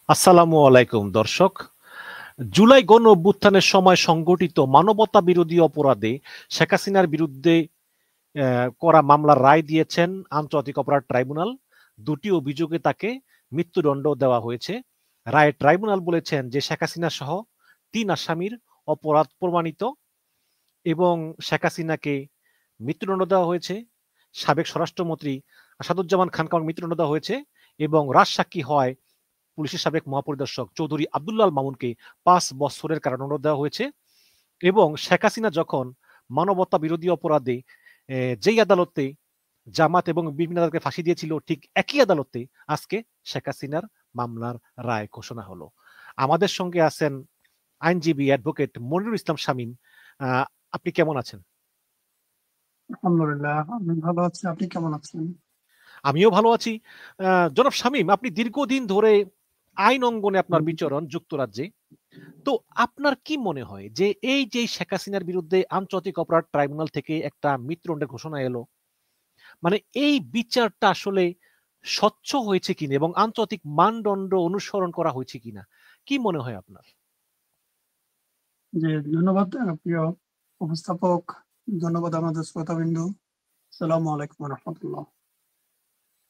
আসসালামু আলাইকুম দর্শক। জুলাই গণ অভ্যুত্থানের সময় সংগঠিত মানবতা বিরোধী অপরাধে শেখ হাসিনার বিরুদ্ধে করা মামলার রায় দিয়েছেন আন্তর্জাতিক অপরাধ ট্রাইব্যুনাল। দুটি অভিযোগে তাকে মৃত্যুদণ্ড দেওয়া হয়েছে। রায়ে ট্রাইব্যুনাল বলেছেন যে শেখ হাসিনা সহ ৩ আসামির অপরাধ প্রমাণিত এবং শেখ হাসিনাকে মৃত্যুদণ্ড দেওয়া হয়েছে। সাবেক স্বরাষ্ট্রমন্ত্রী আসাদুজ্জামান খানকে মৃত্যুদণ্ড দেওয়া হয়েছে এবং রাজসাক্ষী হয় পুলিশের সাবেক মহাপরিদর্শক চৌধুরী আব্দুল্লাহ মামুনকে ৫ বছরের কারাদণ্ড দেওয়া হয়েছে। এবং শেখ হাসিনা যখন মানবতা বিরোধী অপরাধে যেই আদালতে জামাত এবং বিভিন্ন আদালতকে ফাঁসি দিয়েছিল, ঠিক একই আদালতে আজকে শেখ হাসিনার মামলার রায় ঘোষণা হলো। আমাদের সঙ্গে আছেন আইনজীবী অ্যাডভোকেট মনিরুল ইসলাম শামীম। আপনি কেমন আছেন? আলহামদুলিল্লাহ, আমি ভালো আছি। আপনি কেমন আছেন? আমিও ভালো আছি। জনাব শামীম, আপনি দীর্ঘদিন ধরে আইন অঙ্গনে আপনার বিচরণ যুক্তরাজ্যে। তো আপনার কি মনে হয় যে এই যে শেখ হাসিনার বিরুদ্ধে আন্তর্জাতিক অপরাধ ট্রাইব্যুনাল থেকে একটা মৃত্যুদণ্ডের ঘোষণা এলো, মানে এই বিচারটা আসলে স্বচ্ছ হয়েছে কিনা এবং আন্তর্জাতিক মানদণ্ড অনুসরণ করা হয়েছে কিনা, কি মনে হয় আপনার? জি, ধন্যবাদ প্রিয় উপস্থাপক। ধন্যবাদ আমাদের শ্রোতাবিন্দু। আসসালামু আলাইকুম রহমতুল্লাহ।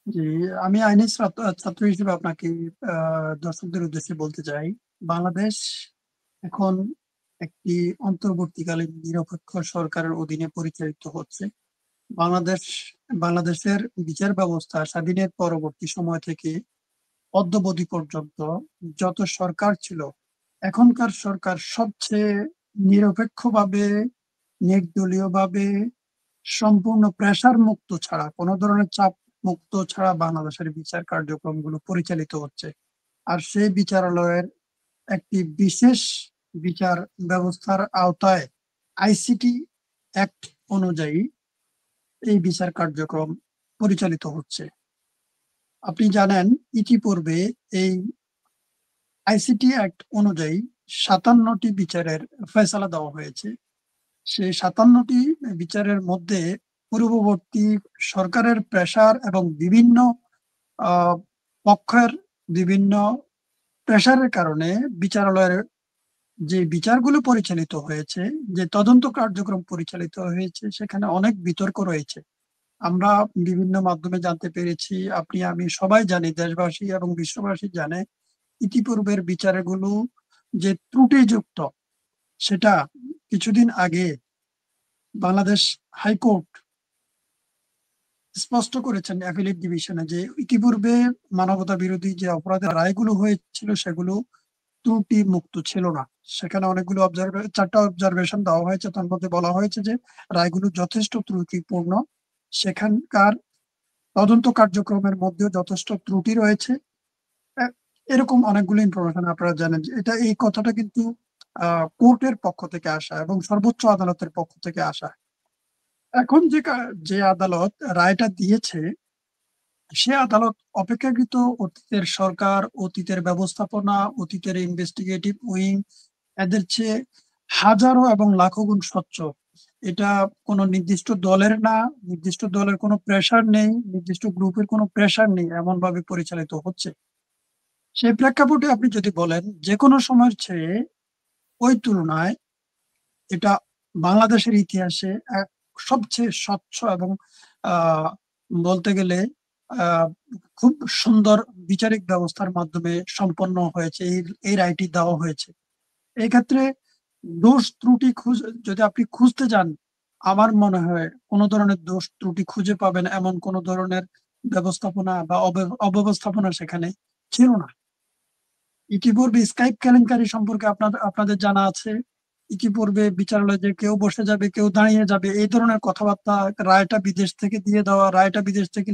জি, আমি আইনি ছাত্র হিসেবে আপনাকে দর্শকদের উদ্দেশ্যে বলতে চাই, বাংলাদেশ এখন একটি অন্তর্বর্তীকালীন নিরপেক্ষ সরকারের অধীনে পরিচালিত হচ্ছে। বাংলাদেশের বিচার ব্যবস্থা স্বাধীনের পরবর্তী সময় থেকে অদ্যাবধি পর্যন্ত যত সরকার ছিল, এখনকার সরকার সবচেয়ে নিরপেক্ষভাবে, নির্দলীয়ভাবে, সম্পূর্ণ প্রেসার মুক্ত ছাড়া, কোনো ধরনের চাপ মুক্ত ছাড়া বাংলাদেশের বিচার কার্যক্রমগুলো পরিচালিত হচ্ছে। আর সেই বিচারালয়ের একটি বিশেষ বিচার ব্যবস্থার আওতায় আইসিটি অ্যাক্ট অনুযায়ী এই বিচার কার্যক্রম পরিচালিত হচ্ছে। আপনি জানেন, ইতিপূর্বে এই আইসিটি অ্যাক্ট অনুযায়ী ৫৭টি বিচারের ফয়সালা দেওয়া হয়েছে। সেই ৫৭টি বিচারের মধ্যে পূর্ববর্তী সরকারের প্রেসার এবং বিভিন্ন পক্ষের বিভিন্ন প্রেসারের কারণে বিচারালয়ের যে বিচারগুলো পরিচালিত হয়েছে, যে তদন্ত কার্যক্রম পরিচালিত হয়েছে, সেখানে অনেক বিতর্ক রয়েছে। আমরা বিভিন্ন মাধ্যমে জানতে পেরেছি, আপনি আমি সবাই জানি, দেশবাসী এবং বিশ্ববাসী জানে, ইতিপূর্বের বিচারগুলো যে ত্রুটিযুক্ত, সেটা কিছুদিন আগে বাংলাদেশ হাইকোর্ট স্পষ্ট করেছেন অ্যাপিলেট ডিভিশনে, যে ইতিপূর্বে মানবতা বিরোধী যে অপরাধের রায়গুলো হয়েছিল সেগুলো ত্রুটি মুক্ত ছিল না। সেখানে অনেকগুলো 4টা অবজারভেশন দেওয়া হয়েছে। তার মধ্যে বলা হয়েছে যে রায়গুলো যথেষ্ট ত্রুটিপূর্ণ, সেখানকার তদন্ত কার্যক্রমের মধ্যেও যথেষ্ট ত্রুটি রয়েছে। এরকম অনেকগুলো ইনফরমেশন আপনারা জানেন। এই কথাটা কিন্তু কোর্টের পক্ষ থেকে আসা এবং সর্বোচ্চ আদালতের পক্ষ থেকে আসা। এখন যে আদালত রায়টা দিয়েছে, সে আদালত অপেক্ষাকৃত অতীতের সরকার, অতীতের ব্যবস্থাপনা, অতীতের ইনভেস্টিগেটিভ উইং, এদের চেয়ে হাজারো এবং লাখো গুণ স্বচ্ছ। এটা কোনো নির্দিষ্ট দলের না, নির্দিষ্ট দলের কোনো প্রেসার নেই, নির্দিষ্ট গ্রুপের কোনো প্রেসার নেই, এমন ভাবে পরিচালিত হচ্ছে। সেই প্রেক্ষাপটে আপনি যদি বলেন যে কোনো সময়ের চেয়ে ওই তুলনায় এটা বাংলাদেশের ইতিহাসে এক সবচেয়ে স্বচ্ছ এবং আহ বলতে গেলে আহ খুব সুন্দর বিচারিক ব্যবস্থার মাধ্যমে সম্পন্ন হয়েছে, এই রায়টি দেওয়া হয়েছে। এই ক্ষেত্রে দোষ ত্রুটি যদি আপনি খুঁজতে যান, আমার মনে হয় কোনো ধরনের দোষ ত্রুটি খুঁজে পাবেন এমন কোনো ধরনের ব্যবস্থাপনা বা অব্যবস্থাপনা সেখানে ছিল না। ইতিপূর্বে স্কাইপ কেলেঙ্কারি সম্পর্কে আপনাদের জানা আছে। ইতিপূর্বে বিচারালয়ে যে কেউ বসে যাবে, কেউ দাঁড়িয়ে যাবে, এই ধরনের কথাবার্তা, রায়টা বিদেশ থেকে দিয়ে দেওয়া, রায়টা বিদেশ থেকে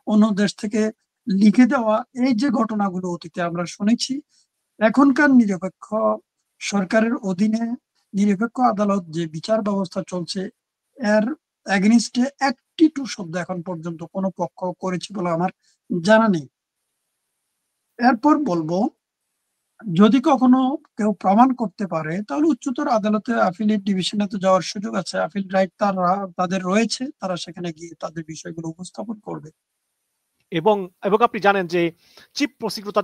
অন্য দেশ থেকে লিখে দেওয়া, এই যে ঘটনাগুলো অতীতে আমরা শুনেছি, এখনকার নিরপেক্ষ সরকারের অধীনে নিরপেক্ষ আদালত যে বিচার ব্যবস্থা চলছে, এর এগেনিস্টে একটি টু শব্দ এখন পর্যন্ত কোনো পক্ষ করেছে বলে আমার জানা নেই। এরপর বলবো, যদি কখনো কেউ প্রমাণ করতে পারে, তাহলে উচ্চতর আদালতে আপিলেট ডিভিশনে তো যাওয়ার সুযোগ আছে। আপিল রাইট তাদের রয়েছে, তারা সেখানে গিয়ে তাদের বিষয়গুলো উপস্থাপন করবে। এবং এবং আপনি জানেন যে চিফ প্রসিকিউটর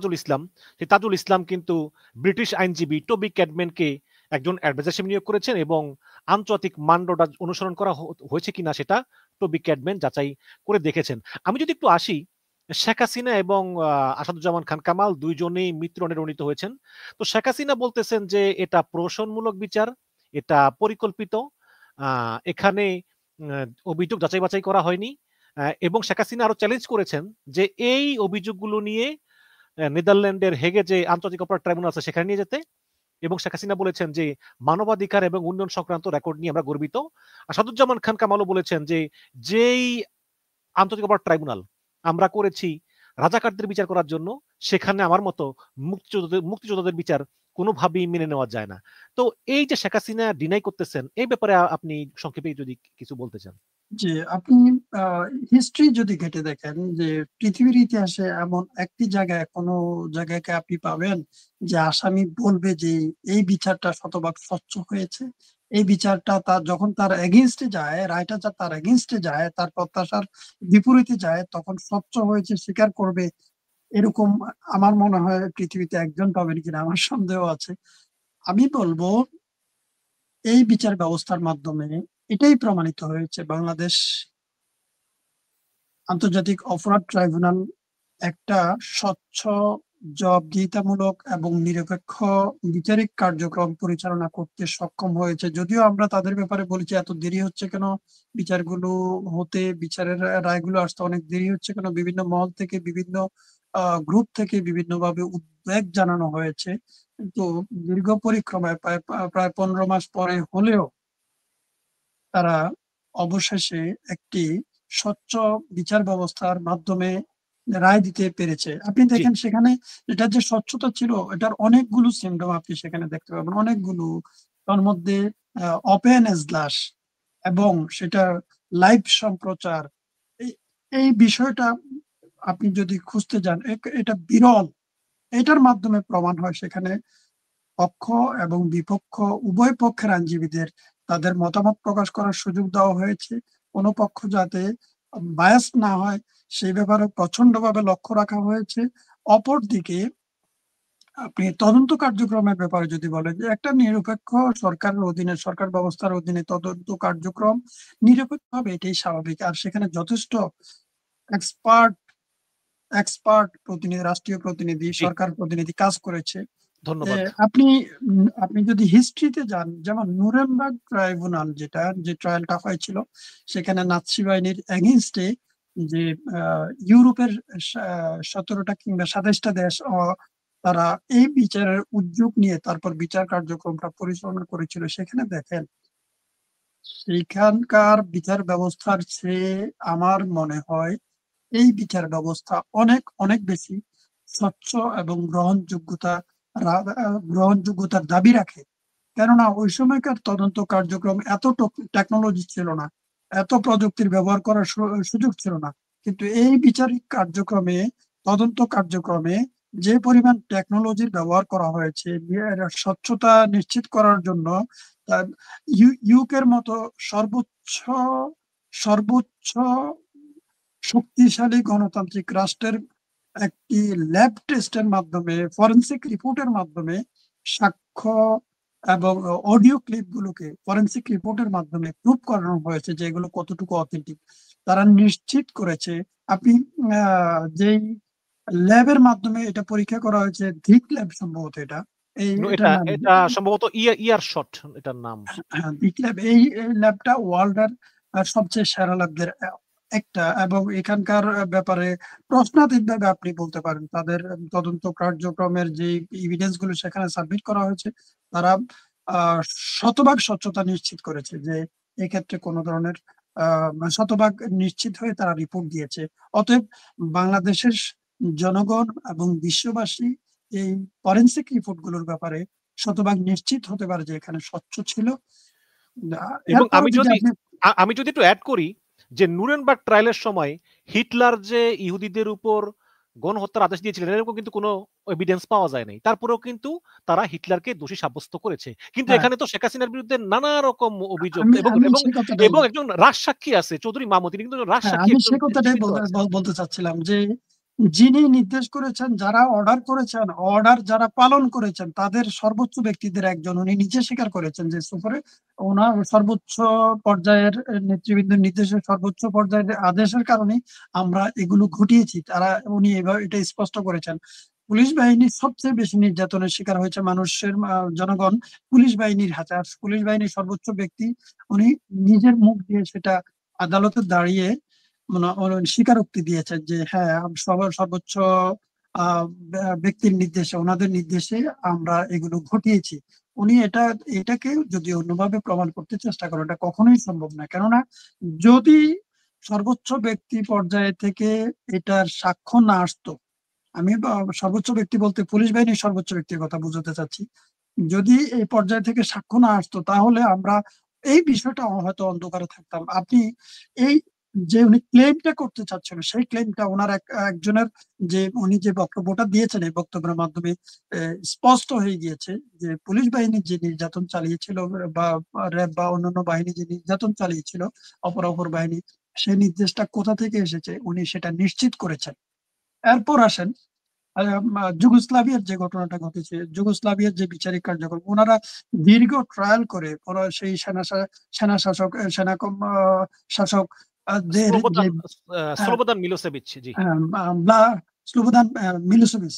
তাজুল ইসলাম কিন্তু ব্রিটিশ আইনজীবী টবি ক্যাডম্যানকে একজন অ্যাডভাইজার হিসেবে নিয়োগ করেছেন, এবং আন্তর্জাতিক মানদণ্ড অনুসরণ করা হয়েছে কিনা সেটা টবি ক্যাডম্যান যাচাই করে দেখেছেন। আমি যদি একটু আসি, শেখ হাসিনা এবং আসাদুজ্জামান খান কামাল দুইজনেই মৃত্যুদণ্ডে দণ্ডিত হয়েছেন। তো শেখ হাসিনা বলতেছেন যে এটা প্রহসনমূলক বিচার, এটা পরিকল্পিত, এখানে অভিযোগ যাচাই বাছাই করা হয়নি, এবং শেখ হাসিনা আরো চ্যালেঞ্জ করেছেন যে এই অভিযোগগুলো নিয়ে নেদারল্যান্ডের হেগে যে আন্তর্জাতিক অপরাধ ট্রাইব্যুনাল আছে সেখানে নিয়ে যেতে। এবং শেখ হাসিনা বলেছেন যে মানবাধিকার এবং উন্নয়ন সংক্রান্ত রেকর্ড নিয়ে আমরা গর্বিত। আসাদুজ্জামান খান কামালও বলেছেন যে যেই আন্তর্জাতিক অপরাধ ট্রাইব্যুনাল আমরা করেছি রাজাকারদের বিচার করার জন্য, সেখানে আমার মতো মুক্তিযোদ্ধাদের বিচার কোনোভাবেই মেনে নেওয়া যায় না। তো এই যে শেখ হাসিনা ডিনাই করতেছেন, এই ব্যাপারে আপনি সংক্ষেপে যদি কিছু বলতে চান। যে আপনি হিস্ট্রি যদি ঘেটে দেখেন যে পৃথিবীর ইতিহাসে এমন একটি জায়গায় কোনো জায়গাকে আপনি পাবেন যে আসামি বলবে যে এই বিচারটা শতভাগ স্বচ্ছ হয়েছে, এই বিচারটা তার যখন তার এগেইনস্টে যায়, রায়টা তার এগেইনস্টে যায়, তার প্রত্যাশার বিপরীতে যায়, তখন স্বচ্ছ হয়েছে স্বীকার করবে, এরকম আমার মনে হয় পৃথিবীতে একজন পাবেন কিনা আমার সন্দেহ আছে। আমি বলবো এই বিচার ব্যবস্থার মাধ্যমে এটাই প্রমাণিত হয়েছে বাংলাদেশ আন্তর্জাতিক অপরাধ ট্রাইব্যুনাল একটা স্বচ্ছ, জবাবদিহিতামূলক এবং নিরপেক্ষ বিচারিক কার্যক্রম পরিচালনা করতে সক্ষম হয়েছে। যদিও আমরা তাদের ব্যাপারে বলেছি এত দেরি হচ্ছে কেন বিচারগুলো হতে, বিচারের রায়গুলো আসতে অনেক দেরি হচ্ছে কেন, বিভিন্ন মহল থেকে, বিভিন্ন গ্রুপ থেকে বিভিন্নভাবে উদ্বেগ জানানো হয়েছে, কিন্তু দীর্ঘ পরিক্রমায় প্রায় 15 মাস পরে হলেও তারা অবশেষে একটি স্বচ্ছ বিচার ব্যবস্থার মাধ্যমে রায় দিতে পেরেছে। আপনি জি, দেখেন সেখানে এটা যে স্বচ্ছতা ছিল, এটার অনেকগুলো সিমটম আপনি সেখানে দেখতে পাবেন, অনেকগুলো। তার মধ্যে ওপেন এজলাস এবং সেটা লাইভ সম্প্রচার, এই- এই বিষয়টা আপনি যদি খুঁজতে যান এটা বিরল। এটার মাধ্যমে প্রমাণ হয় সেখানে পক্ষ এবং বিপক্ষ উভয় পক্ষের আইনজীবীদের তাদের মতামত প্রকাশ করার সুযোগ দেওয়া হয়েছে। কোনো পক্ষ যাতে বায়াস না হয় সেই ব্যাপারে প্রচন্ডভাবে লক্ষ্য রাখা হয়েছে। অপরদিকে আপনি তদন্ত কার্যক্রমের ব্যাপারে যদি বলেন যে একটা নিরপেক্ষ সরকারের অধীনে, সরকার ব্যবস্থার অধীনে তদন্ত কার্যক্রম নিরপেক্ষ হবে, এটাই স্বাভাবিক। আর সেখানে যথেষ্ট এক্সপার্ট এক্সপার্ট প্রতিনিধি, রাষ্ট্রীয় প্রতিনিধি, জি, সরকার প্রতিনিধি কাজ করেছে। ধন্যবাদ। আপনি আপনি যদি হিস্ট্রিতে যান, যেমন নুরেমবার্গ ট্রাইব্যুনাল যে ট্রায়ালটা হয়েছিল, সেখানে নাৎসি বাহিনীর এগেইনস্টে যে ইউরোপের 17টা কিংবা 27টা দেশ তারা এই বিচারের উদ্যোগ নিয়ে তারপর বিচার কার্যক্রমটা পরিচালনা করেছিল। সেখানে দেখেন সেইখানকার বিচার ব্যবস্থার চেয়ে আমার মনে হয় এই বিচার ব্যবস্থা অনেক অনেক বেশি স্বচ্ছ এবং গ্রহণযোগ্যতার দাবি রাখে। কেননা ওই সময়কার তদন্ত কার্যক্রম এত টেকনোলজি ছিল না, এত প্রযুক্তির ব্যবহার করার সুযোগ ছিল না, কিন্তু এই বিচারিক কার্যক্রমে, তদন্ত কার্যক্রমে যে পরিমাণ টেকনোলজির ব্যবহার করা হয়েছে স্বচ্ছতা নিশ্চিত করার জন্য, ইউকের মতো সর্বোচ্চ সর্বোচ্চ শক্তিশালী গণতান্ত্রিক রাষ্ট্রের একটি ল্যাব টেস্টের মাধ্যমে, ফরেন্সিক রিপোর্টের মাধ্যমে সাক্ষ্য এবং অডিও ক্লিপ গুলোকে ফরেন্সিক রিপোর্টের মাধ্যমে প্রুভ করানো হয়েছে যে এগুলো কতটুকু অথেন্টিক। তারা নিশ্চিত করেছে। আপনি যেই ল্যাবের মাধ্যমে এটা পরীক্ষা করা হয়েছে, ধিক ল্যাব সম্ভবত এটা, এটা এটার নাম এটা সম্ভবত ইয়ার শট এটার নাম। ধিক ল্যাব, এই ল্যাবটা ওয়ার্ল্ডের সবচেয়ে সেরা ল্যাবদের একটা, এবং এখানকার ব্যাপারে প্রশ্নাতীত ভাবে আপনি বলতে পারেন তাদের তদন্ত কার্যক্রমের যে এভিডেন্স গুলো সেখানে সাবমিট করা হয়েছে, তারা আহ শতভাগ স্বচ্ছতা নিশ্চিত করেছে যে এক্ষেত্রে কোনো ধরনের শতভাগ নিশ্চিত হয়ে তারা রিপোর্ট দিয়েছে। অতএব বাংলাদেশের জনগণ এবং বিশ্ববাসী এই ফরেন্সিক রিপোর্ট গুলোর ব্যাপারে শতভাগ নিশ্চিত হতে পারে যে এখানে স্বচ্ছ ছিল। এবং এরপর যদি আপনি আমি যদি একটু অ্যাড করি যে নুরেনবার্গ ট্রায়ালের সময় হিটলার যে ইহুদিদের উপর গণহত্যার আদেশ দিয়েছিলেন এরকম কিন্তু কোনো এভিডেন্স পাওয়া যায় নাই। তারপরেও কিন্তু তারা হিটলারকে দোষী সাব্যস্ত করেছে। কিন্তু হ্যাঁ, এখানে তো শেখ হাসিনার বিরুদ্ধে নানা রকম অভিযোগ আমি এবং আমি এবং সেই কথাটাই এবং একজন রাজসাক্ষী আছে চৌধুরী মাহমুদ, তিনি কিন্তু হ্যাঁ, রাজসাক্ষী আমি একজন সে কথাটাই জীবিত আছেন। বলতে চাচ্ছিলাম যে যিনি নির্দেশ করেছেন, যারা অর্ডার করেছেন, অর্ডার যারা পালন করেছেন, তাদের সর্বোচ্চ ব্যক্তিদের একজন উনি নিজে স্বীকার করেছেন যে সুপরে ওনার সর্বোচ্চ পর্যায়ের নেতৃবৃন্দের নির্দেশের সর্বোচ্চ পর্যায়ের আদেশের কারণে আমরা এগুলো ঘটিয়েছি। উনি এভাবে এটা স্পষ্ট করেছেন। পুলিশ বাহিনী সবচেয়ে বেশি নির্যাতনের শিকার হয়েছে মানুষের, জনগণ পুলিশ বাহিনীর হাতে। আর পুলিশ বাহিনীর সর্বোচ্চ ব্যক্তি উনি নিজের মুখ দিয়ে সেটা আদালতে দাঁড়িয়ে স্বীকারোক্তি দিয়েছেন যে হ্যাঁ, সবার সর্বোচ্চ ব্যক্তির নির্দেশে, ওনাদের নির্দেশে আমরা এগুলো ঘটিয়েছি। উনি এটাকে যদি অন্যভাবে প্রমাণ করতে চেষ্টা করেন, এটা কখনোই সম্ভব না। কেননা যদি সর্বোচ্চ ব্যক্তি পর্যায়ে থেকে এটার সাক্ষ্য না আসতো, আমি সর্বোচ্চ ব্যক্তি বলতে পুলিশ বাহিনীর সর্বোচ্চ ব্যক্তির কথা বোঝাতে চাচ্ছি, যদি এই পর্যায় থেকে সাক্ষ্য না আসতো তাহলে আমরা এই বিষয়টা হয়তো অন্ধকারে থাকতাম। আপনি এই যে উনি ক্লেমটা করতে চাচ্ছেন, সেই ক্লেমটা ওনার একজনের, যে উনি যে বক্তব্যটা দিয়েছেন এই বক্তব্যের মাধ্যমে স্পষ্ট হয়ে গিয়েছে যে পুলিশ বাহিনী যে নির্যাতন চালিয়েছিল বা র্যাব বা অন্যান্য বাহিনী যে নির্যাতন চালিয়েছিল, অপরাপর বাহিনী, সেই নির্দেশটা কোথা থেকে এসেছে উনি সেটা নিশ্চিত করেছেন। এরপর আসেন যুগোস্লাভিয়ার যে ঘটনাটা ঘটেছে, যুগোস্লাভিয়ার যে বিচারিক কার্যক্রম, ওনারা দীর্ঘ ট্রায়াল করে ওরা সেই সেনা শাসক সেনা শাসক দের যে স্লোবোদান আহ, স্লোবোদান মিলোসেভিচ, জি। আহ, ব্লা স্লোবোদান মিলোসেভিচ,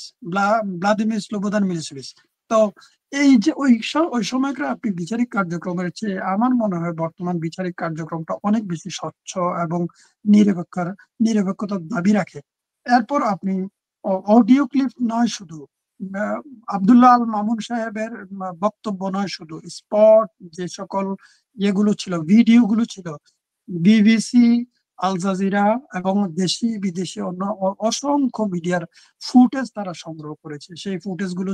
ভ্লাদিমির স্লোবোদান মিলোসেভিচ। তো এই যে ওই সময়কার আপনি বিচারিক কার্যক্রমের চেয়ে আমার মনে হয় বর্তমান বিচারিক কার্যক্রমটা অনেক বেশি স্বচ্ছ এবং নিরপেক্ষতার দাবি রাখে। এরপর আপনি অডিও ক্লিপ নয় শুধু, আব্দুল্লাহ আল মামুন সাহেবের বক্তব্য নয় শুধু, স্পট যে সকল ইয়েগুলো ছিল, ভিডিও গুলো ছিল, বিবিসি, আল জাজিরা এবং দেশি বিদেশি অন্য অসংখ্য মিডিয়ার ফুটেজ তারা সংগ্রহ করেছে। সেই ফুটেজ গুলো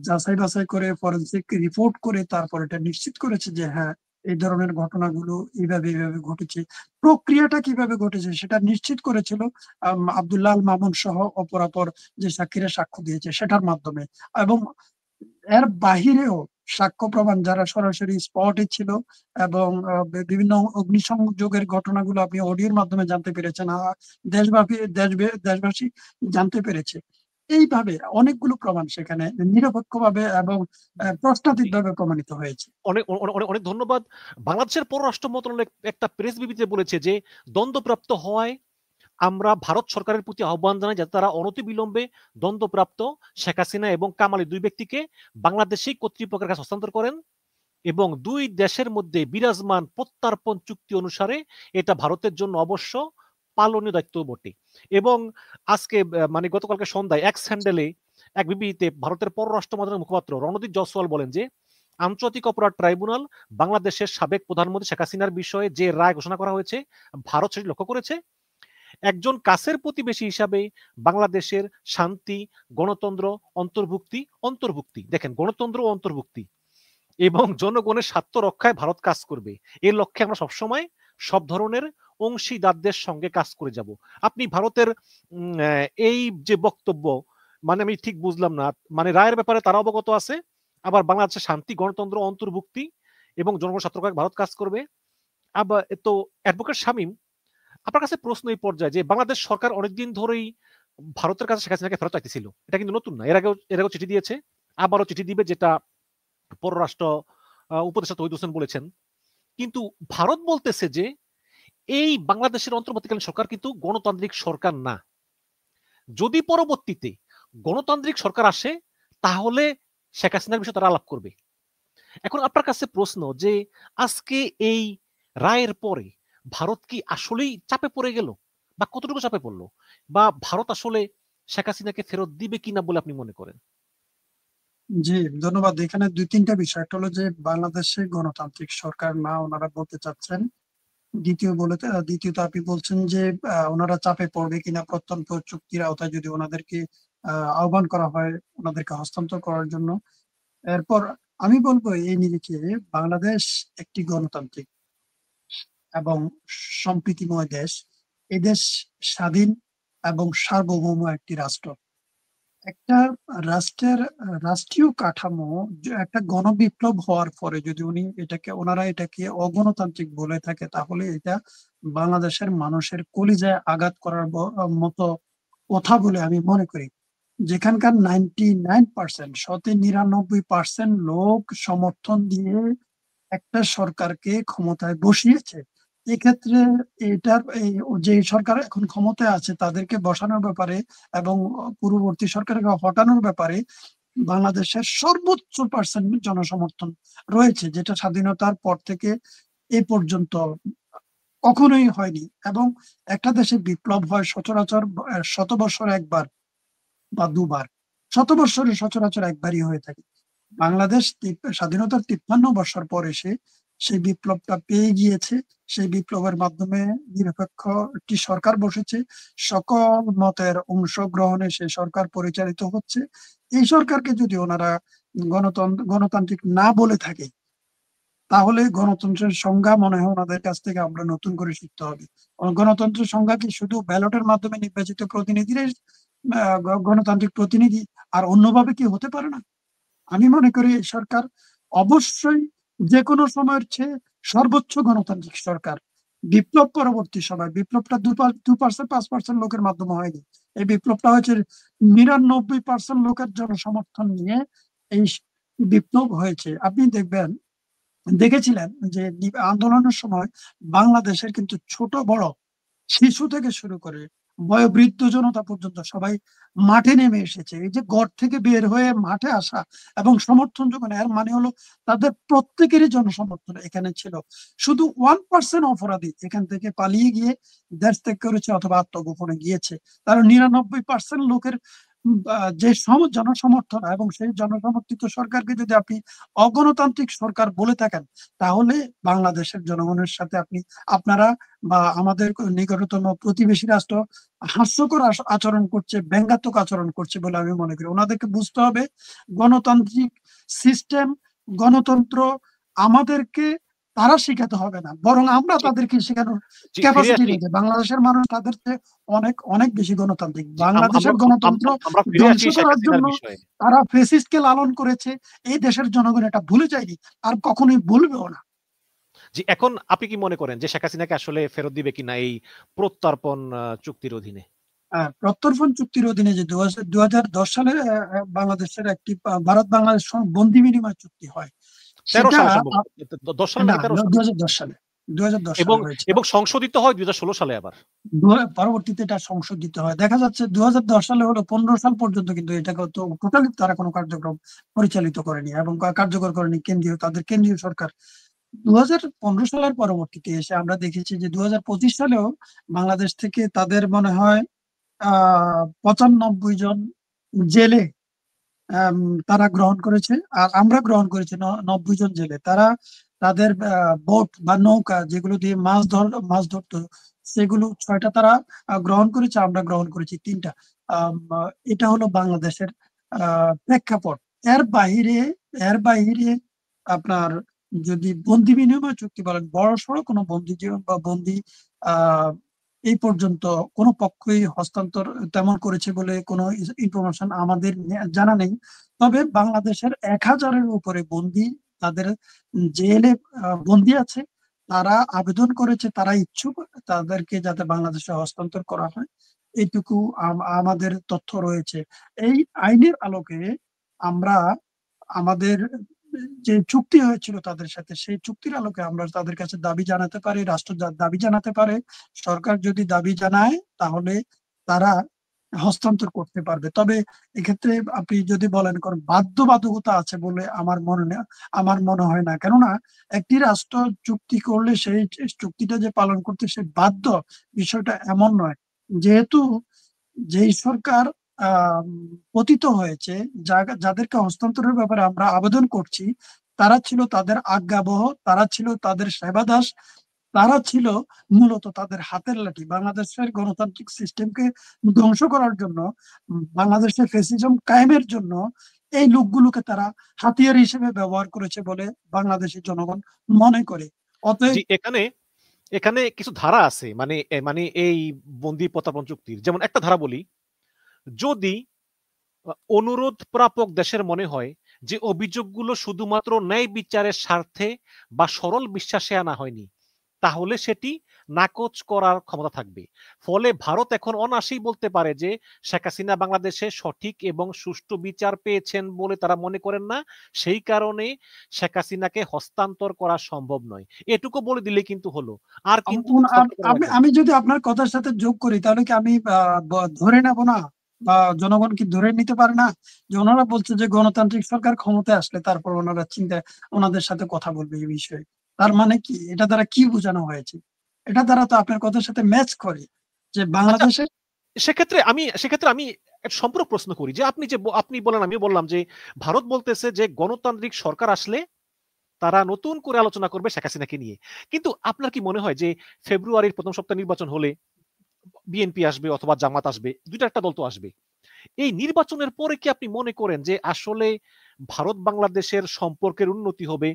যাচাই বাছাই করে ফরেনসিক রিপোর্ট করে তারপর এটা নিশ্চিত করেছে যে হ্যাঁ, এই ধরনের ঘটনাগুলো এইভাবে এইভাবে ঘটেছে। প্রক্রিয়াটা কিভাবে ঘটেছে সেটা নিশ্চিত করেছিল আব্দুল্লাহ আল মামুন সহ অপরাপর যে সাক্ষীরা সাক্ষ্য দিয়েছে সেটার মাধ্যমে। এবং এর বাহিরেও সাক্ষ্য প্রমাণ যারা সরাসরি স্পটে ছিল এবং বিভিন্ন অগ্নিসংযোগের ঘটনাগুলো আপনি অডিওর মাধ্যমে জানতে পেরেছেন, দেশবাসী জানতে পেরেছে। এইভাবে অনেকগুলো প্রমাণ সেখানে নিরপেক্ষভাবে এবং প্রশ্নাতীতভাবে প্রমাণিত হয়েছে। অনেক অনেক অনেক ধন্যবাদ। বাংলাদেশের পররাষ্ট্র মন্ত্রণালয় একটা প্রেস বিবৃতিতে বলেছে যে দ্বন্দ্বপ্রাপ্ত হওয়ায় আমরা ভারত সরকারের প্রতি আহ্বান জানাই যাতে তারা অনতিবিলম্বে দ্বন্দ্বপ্রাপ্ত শেখ হাসিনা এবং কামাল দুই ব্যক্তিকে বাংলাদেশি কর্তৃপক্ষের কাছে হস্তান্তর করেন এবং দুই দেশের মধ্যে বিরাজমান প্রত্যর্পণ চুক্তি অনুসারে এটা ভারতের জন্য অবশ্য পালনীয় দায়িত্ব বটে। এবং আজকে মানে গতকালকে সন্ধ্যায় এক্স হ্যান্ডেলে এক বিবৃতিতে ভারতের পররাষ্ট্র মন্ত্রণালয়ের মুখপাত্র রণদীপ জয়সওয়াল বলেন যে আন্তর্জাতিক অপরাধ ট্রাইব্যুনাল বাংলাদেশের সাবেক প্রধানমন্ত্রী শেখ হাসিনার বিষয়ে যে রায় ঘোষণা করা হয়েছে ভারত সেটি লক্ষ্য করেছে। একজন কাছের প্রতিবেশী হিসাবে বাংলাদেশের শান্তি, গণতন্ত্র, অন্তর্ভুক্তি দেখেন, গণতন্ত্র ও অন্তর্ভুক্তি এবং জনগণের স্বার্থ রক্ষায় ভারত কাজ করবে। এর লক্ষ্যে আমরা সবসময় সব ধরনের অংশীদারদের সঙ্গে কাজ করে যাব। আপনি ভারতের এই যে বক্তব্য, মানে আমি ঠিক বুঝলাম না, মানে রায়ের ব্যাপারে তারা অবগত আছে, আবার বাংলাদেশের শান্তি, গণতন্ত্র, অন্তর্ভুক্তি এবং জনগণের স্বার্থ রক্ষায় ভারত কাজ করবে। আবার তো অ্যাডভোকেট শামীম, আপনার কাছে প্রশ্ন এই পর্যায়ে যে বাংলাদেশ সরকার অনেকদিন ধরেই ভারতের কাছে শেখ হাসিনাকে ফেরত চাইতেছিল, এটা কিন্তু নতুন না, এর আগেও চিঠি দিয়েছে, আবারও চিঠি দিবে, যেটা পররাষ্ট্র উপদেষ্টা তৌহিদ হোসেন বলেছেন। কিন্তু ভারত বলতেছে যে এই বাংলাদেশের অন্তর্বর্তীকালীন সরকার কিন্তু গণতান্ত্রিক সরকার না, যদি পরবর্তীতে গণতান্ত্রিক সরকার আসে তাহলে শেখ হাসিনার বিষয়ে তারা আলাপ করবে। এখন আপনার কাছে প্রশ্ন যে আজকে এই রায়ের পরে ভারত কি আসলেই চাপে পড়ে গেল, বা কতটুকু চাপে পড়লো, বা ভারত আসলে শেখ হাসিনাকে ফেরত দিবে কিনা বলে আপনি মনে করেন? জি, ধন্যবাদ। এখানে দুই তিনটা বিষয়, একটা হলো যে বাংলাদেশে গণতান্ত্রিক সরকার না ওনারা বলতে চাচ্ছেন। দ্বিতীয়ত আপনি বলছেন যে ওনারা চাপে পড়বে কিনা প্রত্যন্ত চুক্তির আওতায় যদি ওনাদেরকে আহ্বান করা হয় ওনাদেরকে হস্তান্তর করার জন্য। এরপর আমি বলবো এই নিরিখে বাংলাদেশ একটি গণতান্ত্রিক এবং সম্প্রীতিময় দেশ। এই দেশ স্বাধীন এবং সার্বভৌম একটি রাষ্ট্র। একটা রাষ্ট্রের রাষ্ট্রীয় কাঠামো একটা গণবিপ্লব হওয়ার পরে যদি ওনারা এটাকে অগণতান্ত্রিক বলে থাকে, তাহলে এটা বাংলাদেশের মানুষের কলিজায় আঘাত করার মতো কথা বলে আমি মনে করি। যেখানকার 99%, 99% লোক সমর্থন দিয়ে একটা সরকারকে ক্ষমতায় বসিয়েছে, এক্ষেত্রে যে সরকার এখন ক্ষমতায় আছে তাদেরকে বসানোর ব্যাপারে এবং পূর্ববর্তী সরকারকে হটানোর ব্যাপারে বাংলাদেশের সর্বোচ্চ পার্সেন্ট জনসমর্থন রয়েছে, যেটা স্বাধীনতার পর থেকে এ পর্যন্ত কখনোই হয়নি। এবং একটা দেশে বিপ্লব হয় সচরাচর 100 বছর একবার বা দুবার, 100 বছরে সচরাচর একবারই হয়ে থাকে। বাংলাদেশ স্বাধীনতার 53 বছর পর এসে সেই বিপ্লবটা পেয়ে গিয়েছে। সেই বিপ্লবের মাধ্যমে নিরপেক্ষ একটি সরকার বসেছে, সকল মতের অংশগ্রহণে সেই সরকার পরিচালিত হচ্ছে। এই সরকারকে যদি ওনারা গণতান্ত্রিক না বলে থাকে, তাহলে গণতন্ত্রের সংজ্ঞা মনে হয় ওনাদের কাছ থেকে আমরা নতুন করে শিখতে হবে। গণতন্ত্রের সংজ্ঞা কি শুধু ব্যালটের মাধ্যমে নির্বাচিত প্রতিনিধিরাই গণতান্ত্রিক প্রতিনিধি, আর অন্যভাবে কি হতে পারে না? আমি মনে করি এই সরকার অবশ্যই যে কোনো সময়ের চেয়ে সর্বোচ্চ গণতান্ত্রিক সরকার। বিপ্লব পরবর্তী সময় বিপ্লবটা 2%, 5% লোকের মাধ্যমে হয়নি। এই বিপ্লবটা হয়েছে 99% লোকের জনসমর্থন নিয়ে এই বিপ্লব হয়েছে। আপনি দেখেছিলেন যে আন্দোলনের সময় বাংলাদেশের কিন্তু ছোট বড়, শিশু থেকে শুরু করে বয়োবৃদ্ধ জনতা পর্যন্ত সবাই মাঠে নেমে এসেছে। এই যে ঘর থেকে বের হয়ে মাঠে আসা এবং সমর্থন যোগানো, এর মানে হলো তাদের প্রত্যেকেরই জনসমর্থন এখানে ছিল। শুধু 1% অপরাধী এখান থেকে পালিয়ে গিয়ে দেশ ত্যাগ করেছে অথবা আত্মগোপনে গিয়েছে। তার 99% লোকের যে জনসমর্থন, এবং সেই জনসমর্থিত সরকারকে যদি আপনি অগণতান্ত্রিক সরকার বলে থাকেন, তাহলে বাংলাদেশের জনগণের সাথে আপনারা বা আমাদের নিকটতম প্রতিবেশী রাষ্ট্র হাস্যকর আচরণ করছে, ব্যঙ্গাত্মক আচরণ করছে বলে আমি মনে করি। ওনাদেরকে বুঝতে হবে গণতান্ত্রিক সিস্টেম, গণতন্ত্র আমাদেরকে তারা শিখাতে হবে না, বরং আমরা তাদেরকে শেখানোর ক্যাপাসিটি রয়েছে। বাংলাদেশের মানুষ তাদের চেয়ে অনেক অনেক বেশি গণতান্ত্রিক। বাংলাদেশের গণতন্ত্র ধ্বংস করার জন্য তারা ফ্যাসিস্টকে লালন করেছে। এই দেশের জনগণ এটা ভুলে যায়নি, আর কখনোই ভুলবেও না। জি, এখন আপনি কি মনে করেন যে শেখ হাসিনাকে আসলে ফেরত দিবে কিনা এই প্রত্যর্পণ চুক্তির অধীনে? প্রত্যর্পণ চুক্তির অধীনে যে 2010 সালে বাংলাদেশের একটি ভারত বাংলাদেশ বন্দি বিনিময় চুক্তি হয়, 13 সালে সম্ভব, 10 সালে নাকি 13 সালে? 2010 সালে, 2010 সালে হয়েছে এবং সংশোধিত হয় 2016 সালে আবার। পরবর্তীতে এটা সংশোধিত হয়। দেখা যাচ্ছে 2010 সালে হলো 15 সাল পর্যন্ত কিন্তু এটাকে তো টোটালি তারা কোনো কার্যক্রম পরিচালিত করেনি এবং কার্যকর করেনি তাদের কেন্দ্রীয় সরকার। 2015 সালের পরবর্তীতে এসে আমরা দেখেছি যে 2025 সালেও বাংলাদেশ থেকে তাদের মনে হয় 95 জন জেলে তারা গ্রহণ করেছে, আর আমরা গ্রহণ করেছি 90 জন জেলে। তারা তাদের বোট বা নৌকা যেগুলো দিয়ে মাছ ধরতো, সেগুলো 6টা তারা গ্রহণ করেছে, আমরা গ্রহণ করেছি 3টা। এটা হলো বাংলাদেশের প্রেক্ষাপট। এর বাইরে আপনার যদি বন্দি বিনিময় চুক্তি বলেন, বড়সড় কোনো বন্দি জীবন বা বন্দি এই পর্যন্ত কোনো পক্ষই হস্তান্তর তেমন করেছে বলে কোনো ইনফরমেশন আমাদের জানা নেই। তবে বাংলাদেশের 1000-এর উপরে বন্দি তাদের জেলে বন্দি আছে, তারা আবেদন করেছে, তারা ইচ্ছুক তাদেরকে যাতে বাংলাদেশে হস্তান্তর করা হয়, এইটুকু আমাদের তথ্য রয়েছে। এই আইনের আলোকে আমরা আমাদের যে চুক্তি হয়েছিল তাদের সাথে, সেই চুক্তির আলোকে আমরা তাদের কাছে দাবি জানাতে পারি, রাষ্ট্র দাবি জানাতে পারে, সরকার যদি দাবি জানায় তাহলে তারা হস্তান্তর করতে পারবে। তবে এক্ষেত্রে আপনি যদি বলেন কোন বাধ্যবাধকতা আছে বলে আমার মনে হয় না। কেননা একটি রাষ্ট্র চুক্তি করলে সেই চুক্তিটা যে পালন করতে সে বাধ্য, বিষয়টা এমন নয়। যেহেতু যেই সরকার পতিত হয়েছে, যাদেরকে হস্তান্তরের ব্যাপারে আমরা আবেদন করছি, তারা ছিল তাদের আজ্ঞাবহ, তারা ছিল তাদের সেবাদাস, তারা ছিল মূলত তাদের হাতের লাঠি। বাংলাদেশের গণতান্ত্রিক সিস্টেমকে ধ্বংস করার জন্য, বাংলাদেশের ফ্যাসিজম কায়েমের জন্য এই লোকগুলোকে তারা হাতিয়ার হিসেবে ব্যবহার করেছে বলে বাংলাদেশের জনগণ মনে করে। অতএব এখানে কিছু ধারা আছে, মানে এই বন্দি প্রত্যার্পণ চুক্তির। যেমন একটা ধারা বলি, যদি অনুরোধ প্রাপক দেশের মনে হয় যে অভিযোগগুলো শুধুমাত্র ন্যায় বিচারের স্বার্থে বা সরল বিশ্বাসে আনা হয়নি, তাহলে সেটি নাকচ করার ক্ষমতা থাকবে। ফলে ভারত এখন অনায়াসেই বলতে পারে যে শেখ হাসিনা বাংলাদেশে সঠিক এবং সুষ্ঠু বিচার পেয়েছেন বলে তারা মনে করেন না, সেই কারণে শেখ হাসিনাকে হস্তান্তর করা সম্ভব নয়। এটুকু বলে দিলে কিন্তু হলো, আর কিন্তু আমি যদি আপনার কথার সাথে যোগ করি, তাহলে কি আমি ধরে নেব না, বা জনগণ কি ধরে নিতে পারে না যে ওনারা বলছে যে গণতান্ত্রিক সরকার ক্ষমতায় আসলে তারপর ওনারা ওনাদের সাথে কথা বলবে এই বিষয়ে? তার মানে কি, এটা দ্বারা কি বোঝানো হয়েছে? এটা দ্বারা তো আপনার কথার সাথে ম্যাচ করে যে বাংলাদেশে। সেক্ষেত্রে আমি একটা সম্পূর্ণ প্রশ্ন করি যে আপনি বলেন, আমি বললাম যে ভারত বলতেছে যে গণতান্ত্রিক সরকার আসলে তারা নতুন করে আলোচনা করবে শেখ হাসিনাকে নিয়ে। কিন্তু আপনার কি মনে হয় যে ফেব্রুয়ারির প্রথম সপ্তাহে নির্বাচন হলে বিএনপি আসবে অথবা জামাত আসবে, দুইটা একটা দল তো আসবে, এই নির্বাচনের পরে কি আপনি মনে করেন যে আসলে ভারত বাংলাদেশের সম্পর্কের উন্নতি হবে?